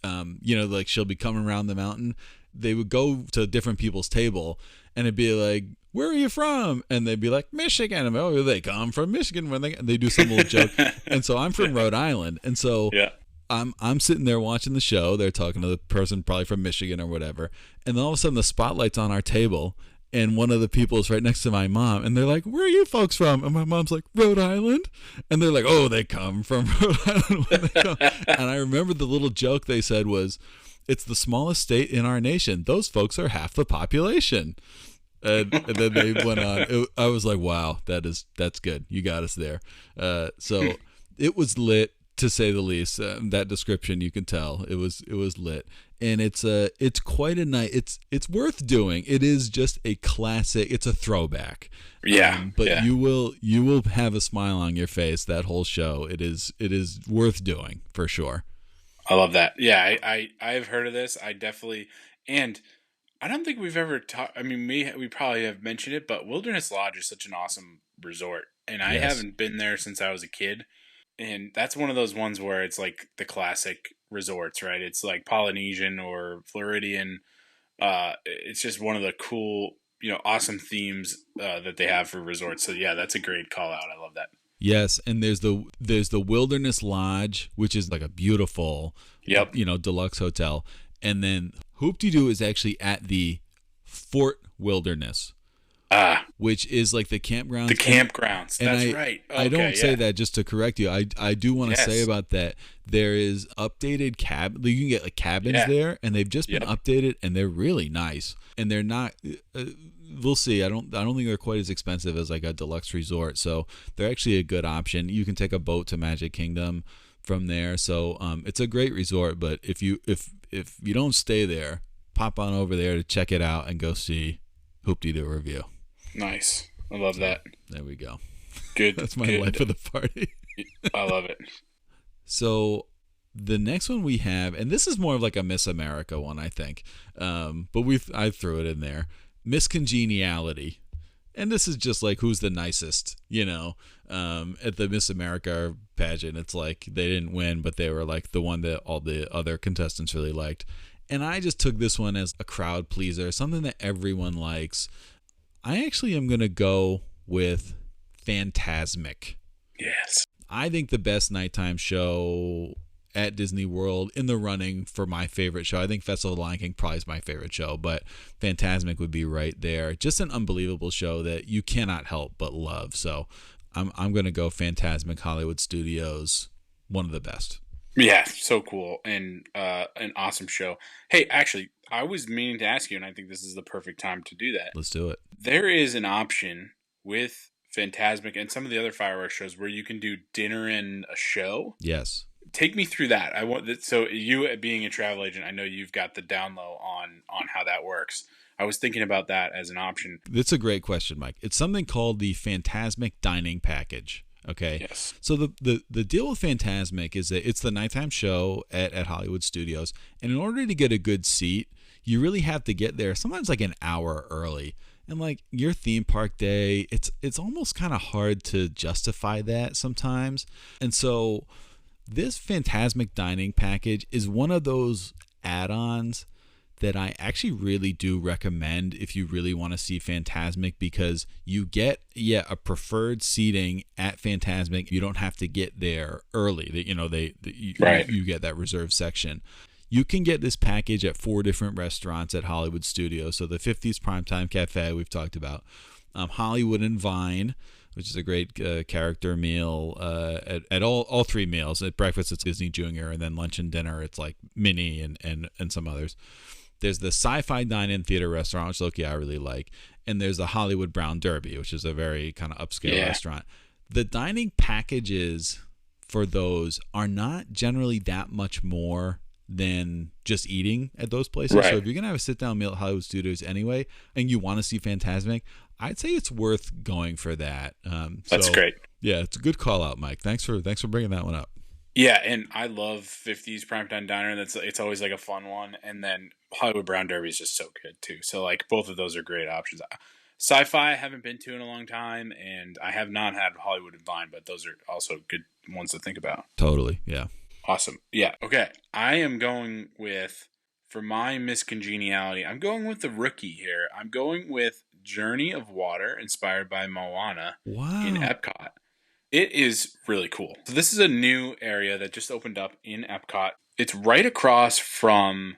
like she'll be coming around the mountain. They would go to different people's table, and it'd be like, "Where are you from?" And they'd be like, "Michigan." And oh, they come from Michigan when they do some little joke. And so I'm from Rhode Island, and so Yeah. I'm sitting there watching the show. They're talking to the person probably from Michigan or whatever, and then all of a sudden the spotlight's on our table, and one of the people is right next to my mom, and they're like, "Where are you folks from?" And my mom's like, "Rhode Island," and they're like, "Oh, they come from Rhode Island when they come." And I remember the little joke they said was, "It's the smallest state in our nation. Those folks are half the population." And then they went on. I was like, "Wow, that's good. You got us there." So it was lit, to say the least. That description, you can tell it was lit, and it's quite a night. It's worth doing. It is just a classic. It's a throwback. Yeah, but yeah. you will have a smile on your face that whole show. It is worth doing for sure. I love that. Yeah, I've heard of this. I definitely, and I don't think we've ever talked. I mean, we probably have mentioned it, but Wilderness Lodge is such an awesome resort, and I Yes. haven't been there since I was a kid. And that's one of those ones where it's like the classic resorts, right? It's like Polynesian or Floridian. It's just one of the cool, awesome themes that they have for resorts. So yeah, that's a great call out. I love that. Yes, and there's the Wilderness Lodge, which is like a beautiful, Yep. deluxe hotel, and then Hoop-Dee-Doo is actually at the Fort Wilderness, which is like the campgrounds. The campgrounds. That's right. Okay, I don't say that just to correct you. I do want to Yes. say about that. There is updated you can get like cabins Yeah. there, and they've just been Yep. updated, and they're really nice. And they're not. We'll see. I don't think they're quite as expensive as like a deluxe resort, so they're actually a good option. You can take a boat to Magic Kingdom from there, so it's a great resort. But if you don't stay there, pop on over there to check it out and go see Hoop-Dee-Doo Review. Nice. I love that. There we go. Good. That's my good. life of the party. I love it. So the next one we have, and this is more of like a Miss America one, I think, but I threw it in there. Miss Congeniality, and this is just like who's the nicest, at the Miss America pageant. It's like they didn't win, but they were like the one that all the other contestants really liked. And I just took this one as a crowd pleaser, something that everyone likes. I actually am going to go with Fantasmic. Yes. I think the best nighttime show at Disney World in the running for my favorite show. I think Festival of the Lion King probably is my favorite show, but Fantasmic would be right there. Just an unbelievable show that you cannot help but love. So I'm going to go Fantasmic Hollywood Studios, one of the best. Yeah, so cool and an awesome show. Hey, actually, I was meaning to ask you, and I think this is the perfect time to do that. Let's do it. There is an option with Fantasmic and some of the other fireworks shows where you can do dinner and a show. Yes. Take me through that. I want that. So you, being a travel agent, I know you've got the down low on how that works. I was thinking about that as an option. That's a great question, Mike. It's something called the Fantasmic Dining Package. Okay. Yes. So the deal with Fantasmic is that it's the nighttime show at Hollywood Studios, and in order to get a good seat, you really have to get there sometimes like an hour early. And like your theme park day, it's almost kind of hard to justify that sometimes. And so this Fantasmic Dining Package is one of those add-ons that I actually really do recommend if you really want to see Fantasmic, because you get a preferred seating at Fantasmic. You don't have to get there early. You get that reserved section. You can get this package at 4 different restaurants at Hollywood Studios. So the 50s Primetime Cafe we've talked about, Hollywood and Vine, which is a great character meal at all 3 meals. At breakfast, it's Disney Junior, and then lunch and dinner, it's like Minnie and some others. There's the Sci-Fi Dine-In Theater Restaurant, which Loki I really like, and there's the Hollywood Brown Derby, which is a very kind of upscale restaurant. The dining packages for those are not generally that much more than just eating at those places. Right. So if you're going to have a sit-down meal at Hollywood Studios anyway, and you want to see Fantasmic, I'd say it's worth going for that. That's great. Yeah, it's a good call out, Mike. Thanks for bringing that one up. Yeah, and I love 50s Primetime Diner. It's always like a fun one. And then Hollywood Brown Derby is just so good too. So like both of those are great options. Sci-Fi I haven't been to in a long time, and I have not had Hollywood and Vine, but those are also good ones to think about. Totally, yeah. Awesome. Yeah, okay. I am going with, for my miscongeniality, I'm going with the rookie here. I'm going with Journey of Water, inspired by Moana in Epcot. It is really cool. So this is a new area that just opened up in Epcot. It's right across from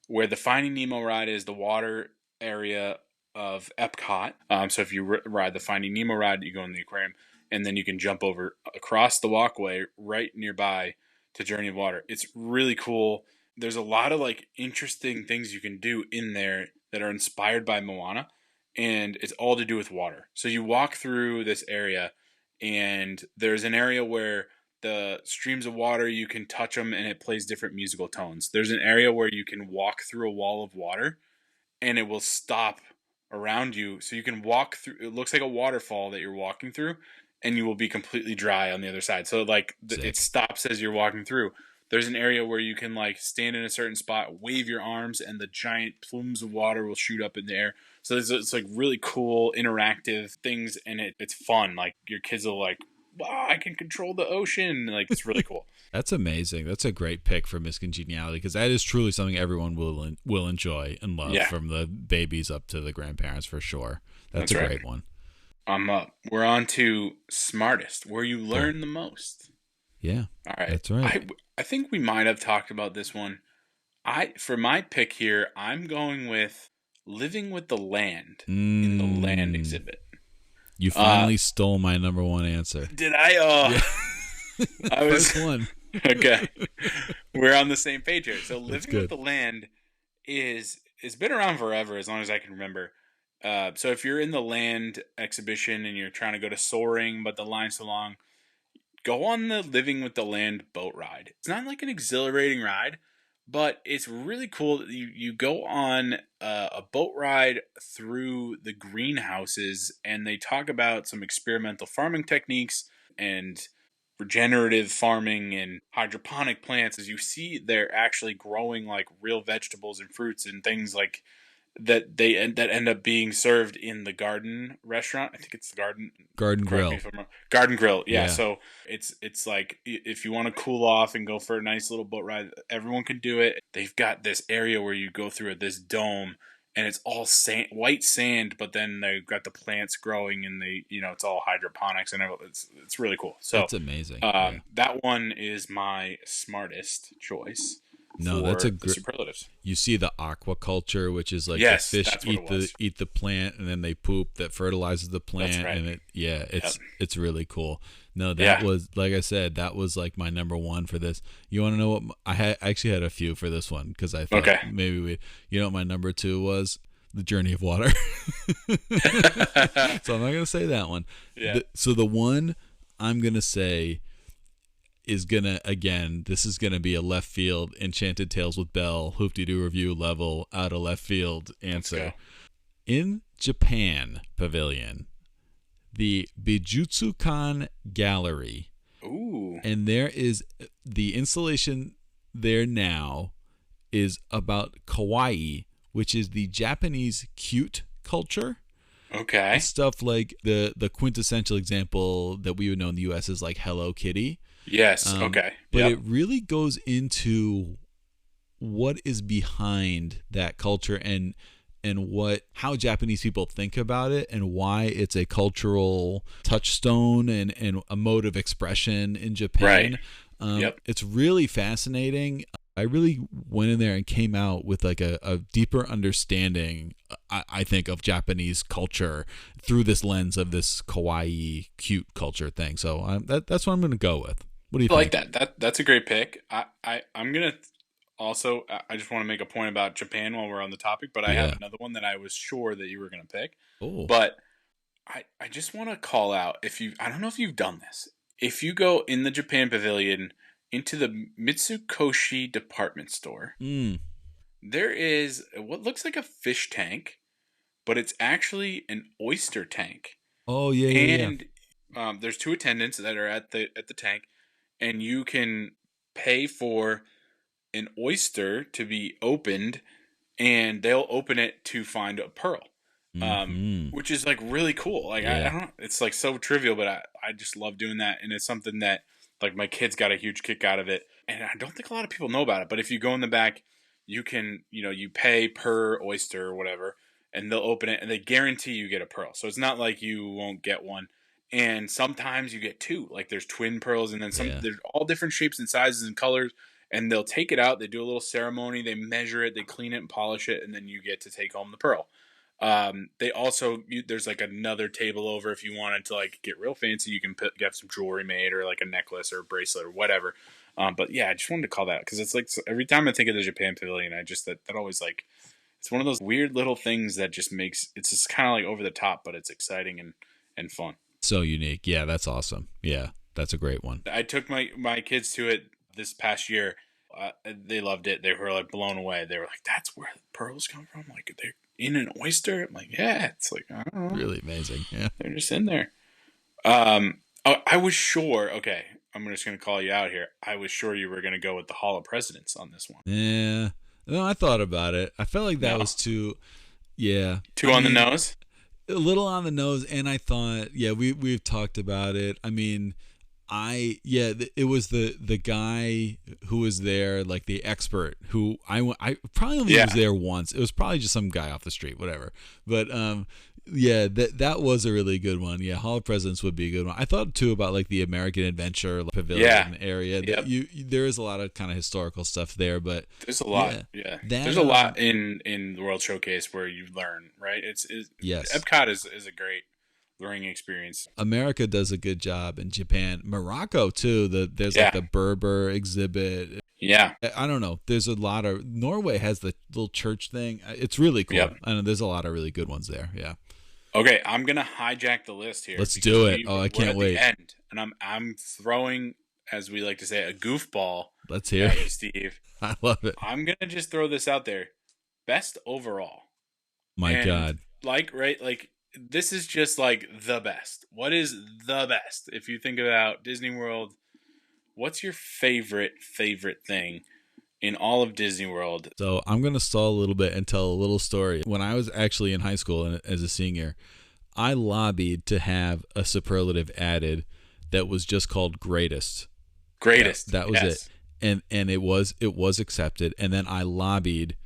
where the Finding Nemo ride is, the water area of Epcot. So if you ride the Finding Nemo ride, you go in the aquarium, and then you can jump over across the walkway right nearby to Journey of Water. It's really cool. There's a lot of like interesting things you can do in there that are inspired by Moana, and it's all to do with water. So you walk through this area, and there's an area where the streams of water, you can touch them and it plays different musical tones. There's an area where you can walk through a wall of water and it will stop around you. So you can walk through, it looks like a waterfall that you're walking through, and you will be completely dry on the other side. So like it stops as you're walking through. There's an area where you can like stand in a certain spot, wave your arms, and the giant plumes of water will shoot up in the air. So it's like really cool interactive things, and it's fun. Like your kids will like, wow, I can control the ocean. Like it's really cool. That's amazing. That's a great pick for miscongeniality, because that is truly something everyone will enjoy and love, from the babies up to the grandparents for sure. That's a great one. I'm up. We're on to smartest, where you learn the most. Yeah. All right. That's right. I think we might have talked about this one. For my pick here, I'm going with Living with the Land in the Land exhibit. You finally stole my number one answer. Did I? Yeah. I was first one. Okay. We're on the same page here. So Living with the Land is been around forever, as long as I can remember. So if you're in the Land exhibition and you're trying to go to Soaring, but the line's so long, go on the Living with the Land boat ride. It's not like an exhilarating ride, but it's really cool that you go on a boat ride through the greenhouses, and they talk about some experimental farming techniques and regenerative farming and hydroponic plants. As you see, they're actually growing like real vegetables and fruits and things like that that end up being served in the garden restaurant. I think it's the Garden Grill. Garden Grill, yeah. So it's like if you want to cool off and go for a nice little boat ride, everyone can do it. They've got this area where you go through this dome, and it's all white sand, but then they've got the plants growing, and it's all hydroponics, and it's really cool. So that's amazing. That one is my smartest choice. No, that's a great superlatives. You see the aquaculture, which is like the fish eat the plant and then they poop, that fertilizes the plant. That's right. And it's really cool. No, that was, like I said, that was like my number one for this. You want to know what I actually had a few for this one, because I thought maybe what my number two was? The Journey of Water. So I'm not gonna say that one. Yeah. So the one I'm gonna say is this is gonna be a left field Enchanted Tales with Belle Hoop-de-Doo review level out of left field answer. In Japan Pavilion, the Bijutsukan Gallery. Ooh. And there is the installation there now is about kawaii, which is the Japanese cute culture. Okay. Stuff like the quintessential example that we would know in the US is like Hello Kitty. Yes. Okay. But it really goes into what is behind that culture and how Japanese people think about it and why it's a cultural touchstone and a mode of expression in Japan. Right. It's really fascinating. I really went in there and came out with like a deeper understanding, I think, of Japanese culture through this lens of this kawaii, cute culture thing. So that's what I'm going to go with. What do you think? I like that. That's a great pick. I'm going to also, I just want to make a point about Japan while we're on the topic, but I have another one that I was sure that you were going to pick. Oh. But I just want to call out, I don't know if you've done this. If you go in the Japan Pavilion into the Mitsukoshi department store, there is what looks like a fish tank, but it's actually an oyster tank. Oh, yeah. And there's two attendants that are at the tank, and you can pay for an oyster to be opened, and they'll open it to find a pearl. Which is like really cool. Like I don't know, it's like so trivial, but I just love doing that, and it's something that like my kids got a huge kick out of it, and I don't think a lot of people know about it. But if you go in the back, you can you pay per oyster or whatever, and they'll open it, and they guarantee you get a pearl. So it's not like you won't get one. And sometimes you get two. Like there's twin pearls, and then there's all different shapes and sizes and colors. And they'll take it out. They do a little ceremony. They measure it. They clean it and polish it, and then you get to take home the pearl. They also there's like another table over if you wanted to like get real fancy. You can get some jewelry made or like a necklace or a bracelet or whatever. But yeah, I just wanted to call that because it's like every time I think of the Japan Pavilion, I just that always like it's one of those weird little things that just makes it's just kind of like over the top, but it's exciting and fun. So unique. Yeah, that's awesome. Yeah, that's a great one. I took my kids to it this past year. They loved it. They were like blown away. They were like, "That's where the pearls come from." Like they're in an oyster. I'm like, "Yeah." It's like I don't know. Really amazing. Yeah, they're just in there. I was sure. Okay, I'm just gonna call you out here. I was sure you were gonna go with the Hall of Presidents on this one. Yeah. No, I thought about it. I felt like that was too. Yeah. Too on the nose. A little on the nose, and I thought, we've talked about it. I mean, it was the guy who was there, like the expert who I probably only was there once. It was probably just some guy off the street, whatever. But that was a really good one. Yeah, Hall of Presidents would be a good one. I thought too about like the American Adventure Pavilion area. Yep. There is a lot of kind of historical stuff there, but there's a lot. There's a lot in the World Showcase where you learn, right? Yes. Epcot is a great learning experience. America does a good job in Japan. Morocco too. There's like the Berber exhibit. Yeah. I don't know. There's a lot of Norway has the little church thing. It's really cool. Yep. I know there's a lot of really good ones there. Yeah. Okay, I'm gonna hijack the list here. Let's do it. I can't wait. The end, and I'm throwing, as we like to say, a goofball. Let's hear it, Steve. I love it. I'm gonna just throw this out there. Best overall. My God. Like this is just like the best. What is the best? If you think about Disney World, what's your favorite thing in all of Disney World? So I'm going to stall a little bit and tell a little story. When I was actually in high school and as a senior, I lobbied to have a superlative added that was just called greatest. Greatest. That was it. And it was accepted. And then I lobbied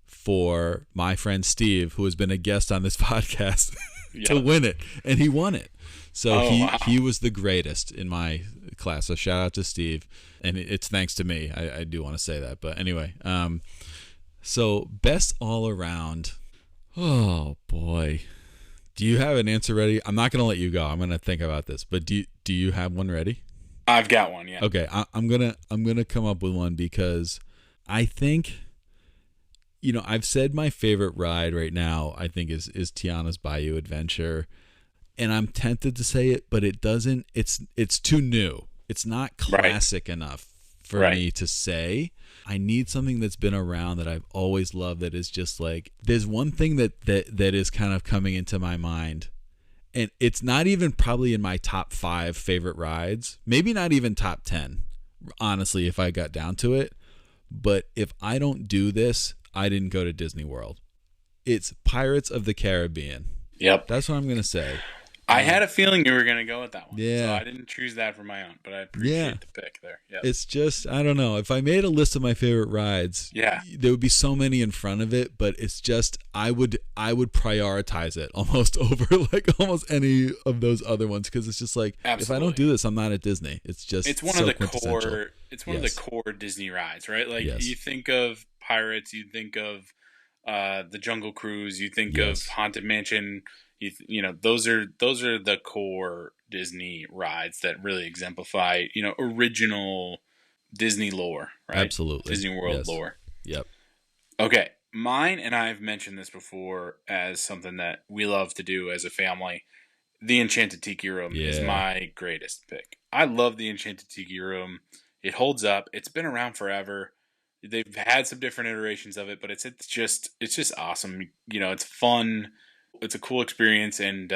for my friend Steve, who has been a guest on this podcast, to win it. And he won it. So he was the greatest in my class. So shout out to Steve. And it's thanks to me. I do want to say that. But anyway, so best all around. Oh, boy. Do you have an answer ready? I'm not going to let you go. I'm going to think about this. But do you have one ready? I've got one, yeah. Okay, I'm gonna come up with one because I think, I've said my favorite ride right now, I think is Tiana's Bayou Adventure. And I'm tempted to say it, but it doesn't. It's too new. It's not classic enough for me to say. I need something that's been around that I've always loved. That is just like there's one thing that is kind of coming into my mind, and it's not even probably in my top 5 favorite rides. Maybe not even top 10. Honestly, if I got down to it, but if I don't do this, I didn't go to Disney World. It's Pirates of the Caribbean. Yep. That's what I'm gonna say. I had a feeling you were going to go with that one, so Yeah, I didn't choose that for my own, but I yeah. appreciate the pick there. Yep. It's just I don't know. If I made a list of my favorite rides, Yeah, there would be so many in front of it, but it's just I would prioritize it almost over like almost any of those other ones because it's just like if I don't absolutely. do this, I'm not at Disney. It's just It's one of so the quintessential. core. It's one of the Yes. core Disney rides, right? Like you Yes. think of Pirates, you think of the Jungle Cruise, you think of Yes. Haunted Mansion. You know those are the core Disney rides that really exemplify original Disney lore, right? Absolutely. Disney World Yes. lore. Yep. Okay, mine, and I've mentioned this before as something that we love to do as a family. The Enchanted Tiki Room is Yeah. my greatest pick. I love the Enchanted Tiki Room. It holds up. It's been around forever. They've had some different iterations of it, but it's just awesome. It's fun. It's a cool experience, and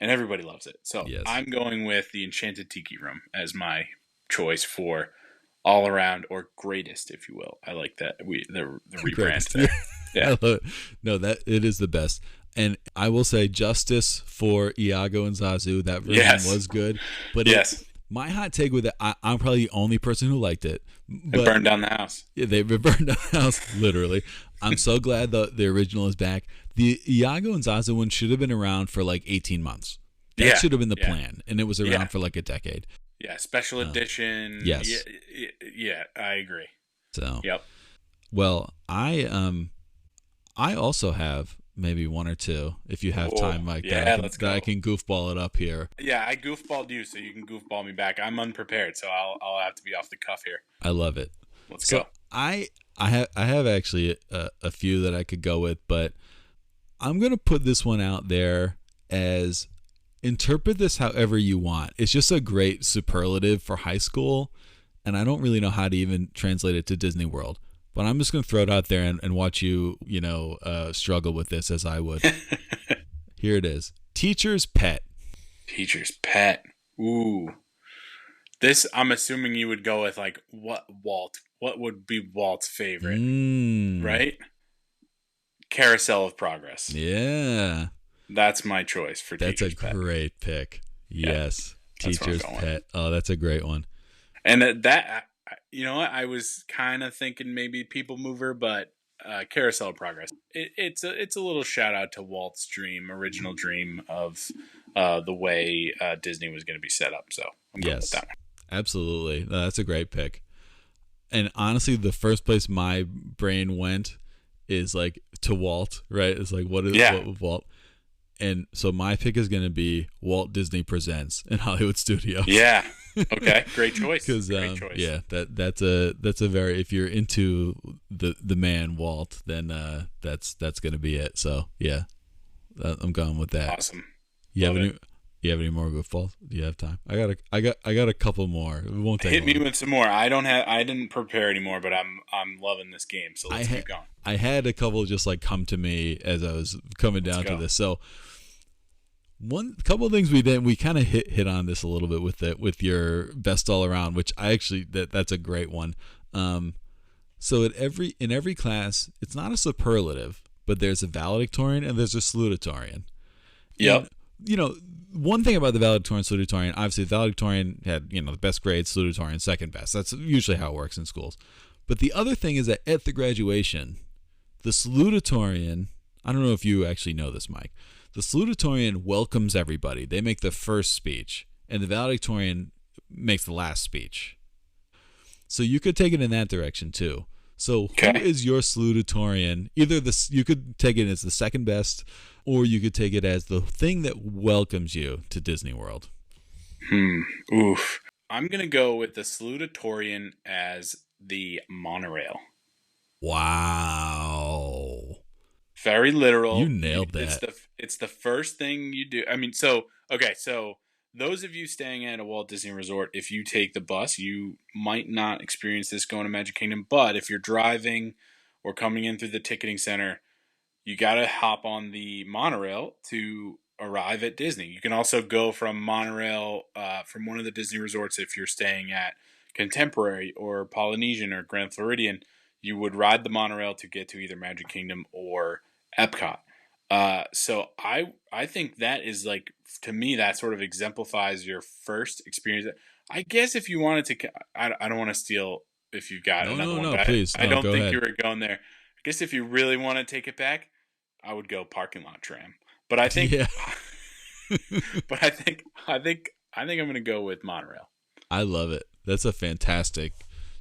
everybody loves it. So Yes. I'm going with the Enchanted Tiki Room as my choice for all around or greatest, if you will. I like that the rebrand Greatest. Yeah. there. I Yeah. love it. No, that it is the best. And I will say justice for Iago and Zazu. That version Yes. was good, but Yes. my hot take with it, I'm probably the only person who liked it. It But burned down the house. yeah, they burned down the house literally. I'm so glad the original is back. The Iago and Zazu one should have been around for like 18 months. That Yeah. should have been the Yeah. plan, and it was Yeah. around for like a decade. Yeah, special edition. Yeah, Yes. yeah, I agree. So Yep. well, I also have maybe one or two if you have Oh, time, Mike. yeah, let's That I go. can goofball it up here. Yeah, I goofballed you, so you can goofball me back. I'm unprepared, so I'll have to be off the cuff here. I love it. Let's So go. I have actually a few that I could go with, but I'm gonna put this one out there as interpret this however you want. It's just a great superlative for high school, and I don't really know how to even translate it to Disney World. But I'm just gonna throw it out there and watch you, struggle with this as I would. Here it is: teacher's pet. Teacher's pet. Ooh, this I'm assuming you would go with like what Walt? What would be Walt's favorite? Mm, Right? Carousel of Progress. yeah, That's my choice for that's a teacher's pet. great pick. Yeah, Yes, that's what I'm teacher's going with. pet. Oh, that's a great one. And you know what? I was kind of thinking maybe People Mover, but Carousel of Progress. It's a little shout out to Walt's original dream of the way Disney was going to be set up. So I'm going with Yes, that one. absolutely. No, that's a great pick. And honestly, the first place my brain went is like to Walt, right? It's like Yeah. what with Walt? And so my pick is going to be Walt Disney Presents in Hollywood Studios. Yeah. Okay. Great choice. Because Great choice. yeah, that's a very if you're into the man Walt, then that's going to be it. So yeah, I'm going with that. Awesome. You have Love any? it. You have any more goofballs? Do you have time? I got a couple more. It won't take Hit me long. with some more. I didn't prepare anymore, but I'm loving this game. So let's keep going. I had a couple just like come to me as I was coming down to go. this. So one couple of things we kind of hit on this a little bit with your best all around, which I actually that's a great one. So in every class, it's not a superlative, but there's a valedictorian and there's a salutatorian. Yep. And, one thing about the valedictorian salutatorian, obviously the valedictorian had the best grade, salutatorian second best. That's usually how it works in schools. But the other thing is that at the graduation, the salutatorian, I don't know if you actually know this, Mike. The salutatorian welcomes everybody. They make the first speech, and the valedictorian makes the last speech. So you could take it in that direction too. So who Okay. is your salutatorian? Either you could take it as the second best, or you could take it as the thing that welcomes you to Disney World. Oof. I'm gonna go with the salutatorian as the monorail. Wow. Very literal. You nailed that. It's the first thing you do. I mean, so okay, so those of you staying at a Walt Disney Resort, if you take the bus, you might not experience this going to Magic Kingdom. But if you're driving or coming in through the ticketing center, you got to hop on the monorail to arrive at Disney. You can also go from monorail from one of the Disney resorts if you're staying at Contemporary or Polynesian or Grand Floridian. You would ride the monorail to get to either Magic Kingdom or Epcot. So I think that is like, to me, that sort of exemplifies your first experience. I guess if you wanted to, I don't want to steal if you've got No, another no, one, no, but please. I No, don't go think you ahead. were going there. I guess if you really want to take it back, I would go parking lot tram. But I think, Yeah. but I think I'm gonna go with monorail. I love it. That's a fantastic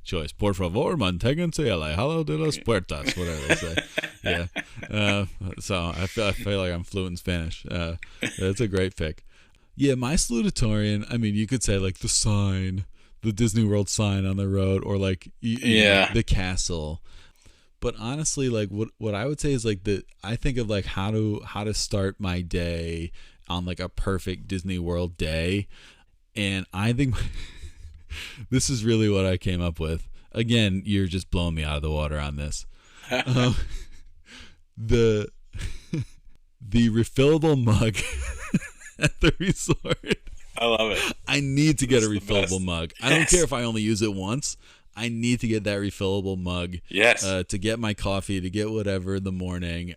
choice. Por favor, manténganse alejado de las puertas, whatever they say. Yeah. So I feel like I'm fluent in Spanish. That's a great pick. Yeah, my salutatorian, I mean, you could say like the sign, the Disney World sign on the road, or like, you know, Yeah, the castle. But honestly, like what I would say is like I think of like how to start my day on like a perfect Disney World day. And I think this is really what I came up with. Again, you're just blowing me out of the water on this. Um, the the refillable mug at the resort. I love it. I need to get This a is the refillable best. mug. I don't care Yes, if I only use it once. I need to get that refillable mug yes. to get my coffee, to get whatever in the morning.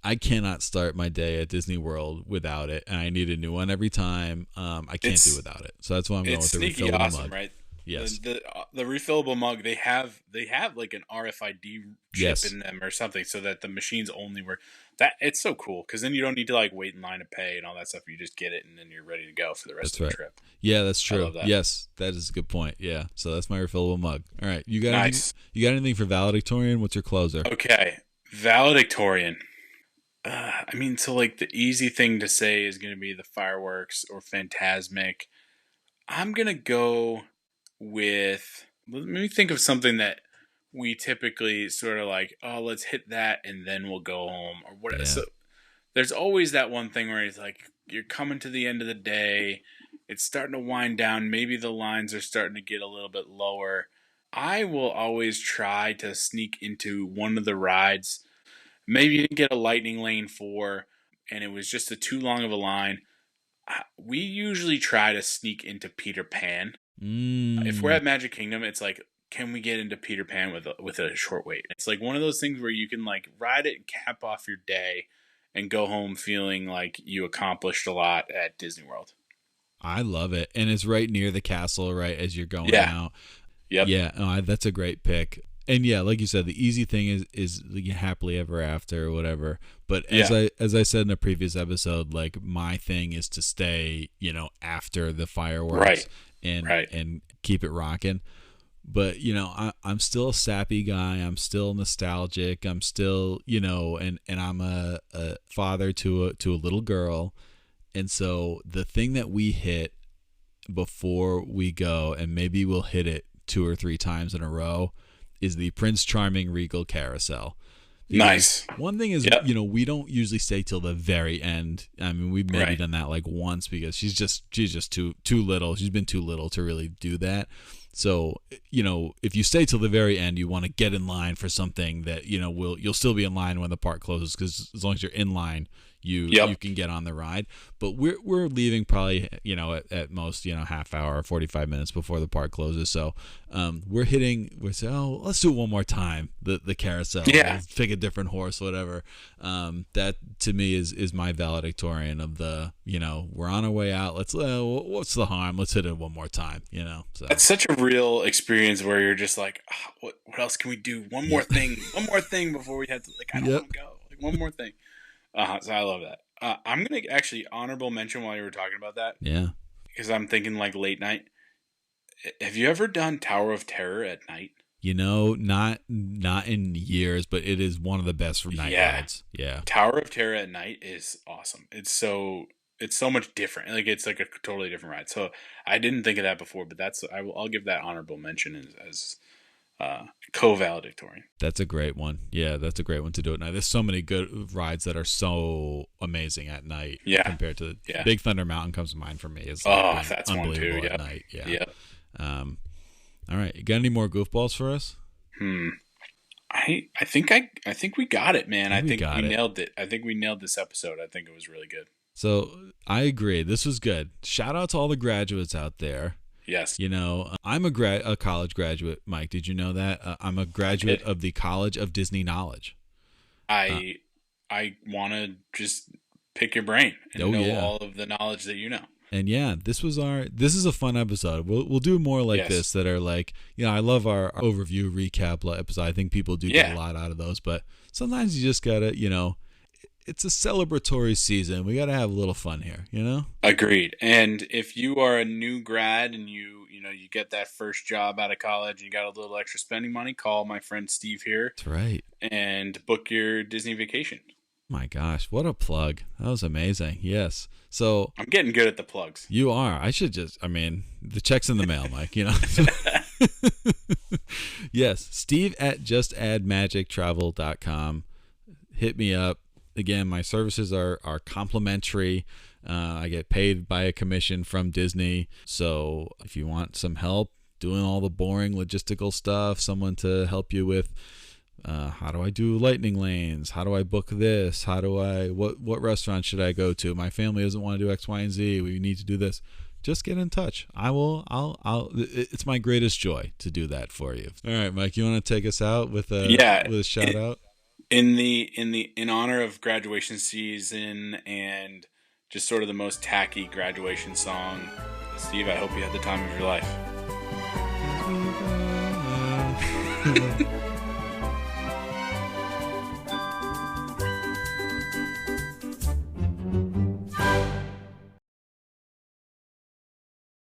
I cannot start my day at Disney World without it, and I need a new one every time. I can't do It's without it. So that's why I'm going it's with the sneaky refillable awesome, mug. right? Yes. The refillable mug, they have like an RFID chip Yes. in them or something, so that the machines only work. That it's so cool because then you don't need to like wait in line to pay and all that stuff. You just get it and then you're ready to go for the rest That's of the right. trip. Yeah, that's I true. love that. Yes, that is a good point. Yeah. So that's my refillable mug. All right. You got anything? Nice. You got anything for valedictorian? What's your closer? Okay, valedictorian. I mean, so like the easy thing to say is going to be the fireworks or Phantasmic. I'm gonna go with. Let me think of something that we typically sort of like. Oh, let's hit that and then we'll go home or whatever. Yeah. So there's always that one thing where it's like you're coming to the end of the day. It's starting to wind down. Maybe the lines are starting to get a little bit lower. I will always try to sneak into one of the rides. Maybe you didn't get a lightning lane for, and it was just too long of a line. We usually try to sneak into Peter Pan. If we're Mm, at Magic Kingdom, it's like, can we get into Peter Pan with a short wait? It's like one of those things where you can like ride it and cap off your day, and go home feeling like you accomplished a lot at Disney World. I love it, and it's right near the castle, right as you're going Yeah. out. Yep. Yeah, no, that's a great pick. And yeah, like you said, the easy thing is the happily ever after or whatever. But Yeah. as I said in a previous episode, like my thing is to stay, you know, after the fireworks Right. and Right. keep it rocking. But you know, I'm still a sappy guy. I'm still nostalgic. I'm still, you know, and I'm a father to a little girl. And so the thing that we hit before we go, and maybe we'll hit it two or three times in a row, is the Prince Charming Regal Carousel. Because Nice. one thing is, Yep. you know, we don't usually stay till the very end. I mean, we've maybe Right. done that like once because she's just too little. She's been too little to really do that. So, you know, if you stay till the very end, you want to get in line for something that, you know, you'll still be in line when the park closes, because as long as you're in line, you Yep. can get on the ride. But we're leaving probably, you know, at most, you know, half hour or 45 minutes before the park closes. So we're saying, oh, let's do it one more time, the carousel. Yeah. Let's pick a different horse, whatever. That to me is my valedictorian of the, you know, we're on our way out. Let's what's the harm? Let's hit it one more time, you know. So That's such a real experience where you're just like, "Ah, what else can we do? One more yep. thing. One more thing before we have to, like, I don't Yep. want to go. Like, one more thing. So I love that. I'm going to actually honorable mention while you were talking about that, Yeah. because I'm thinking like late night. Have you ever done Tower of Terror at night? You know, not in years, but it is one of the best night Yeah. rides. Yeah. Tower of Terror at night is awesome. It's so much different. Like it's like a totally different ride. So I didn't think of that before, but I'll give that honorable mention as co-valedictorian. That's a great one. Yeah, that's a great one to do at night. There's so many good rides that are so amazing at night Yeah. compared to Yeah. Big Thunder Mountain comes to mind for me. It's Oh, being that's one too. unbelievable Yep. at night. Yeah. Yep. All right, you got any more goofballs for us? Hmm. I think we got it, man. I We think got we it. nailed it. I think we nailed this episode. I think it was really good. So I agree. This was good. Shout out to all the graduates out there. Yes. You know, I'm a college graduate. Mike, did you know that? I'm a graduate It- of the College of Disney Knowledge. I I want to just pick your brain and know all of the knowledge that you know. And yeah, this is a fun episode. We'll do more like this that are like, I love our overview recap episode. I think people do get a lot out of those, but sometimes you just gotta, it's a celebratory season. We gotta have a little fun here, Agreed. And if you are a new grad and you get that first job out of college, and you got a little extra spending money, call my friend Steve here. That's right. And book your Disney vacation. My gosh, what a plug. That was amazing. Yes. So I'm getting good at the plugs. You are. The check's in the mail, Mike, Yes. Steve at justaddmagictravel.com. Hit me up. Again, my services are complimentary. I get paid by a commission from Disney. So if you want some help doing all the boring logistical stuff, someone to help you with how do I do lightning lanes? How do I book this? What restaurant should I go to? My family doesn't want to do X, Y, and Z. We need to do this. Just get in touch. It's my greatest joy to do that for you. All right, Mike, you want to take us out with a shout out? In honor of graduation season and just sort of the most tacky graduation song, Steve, I hope you had the time of your life.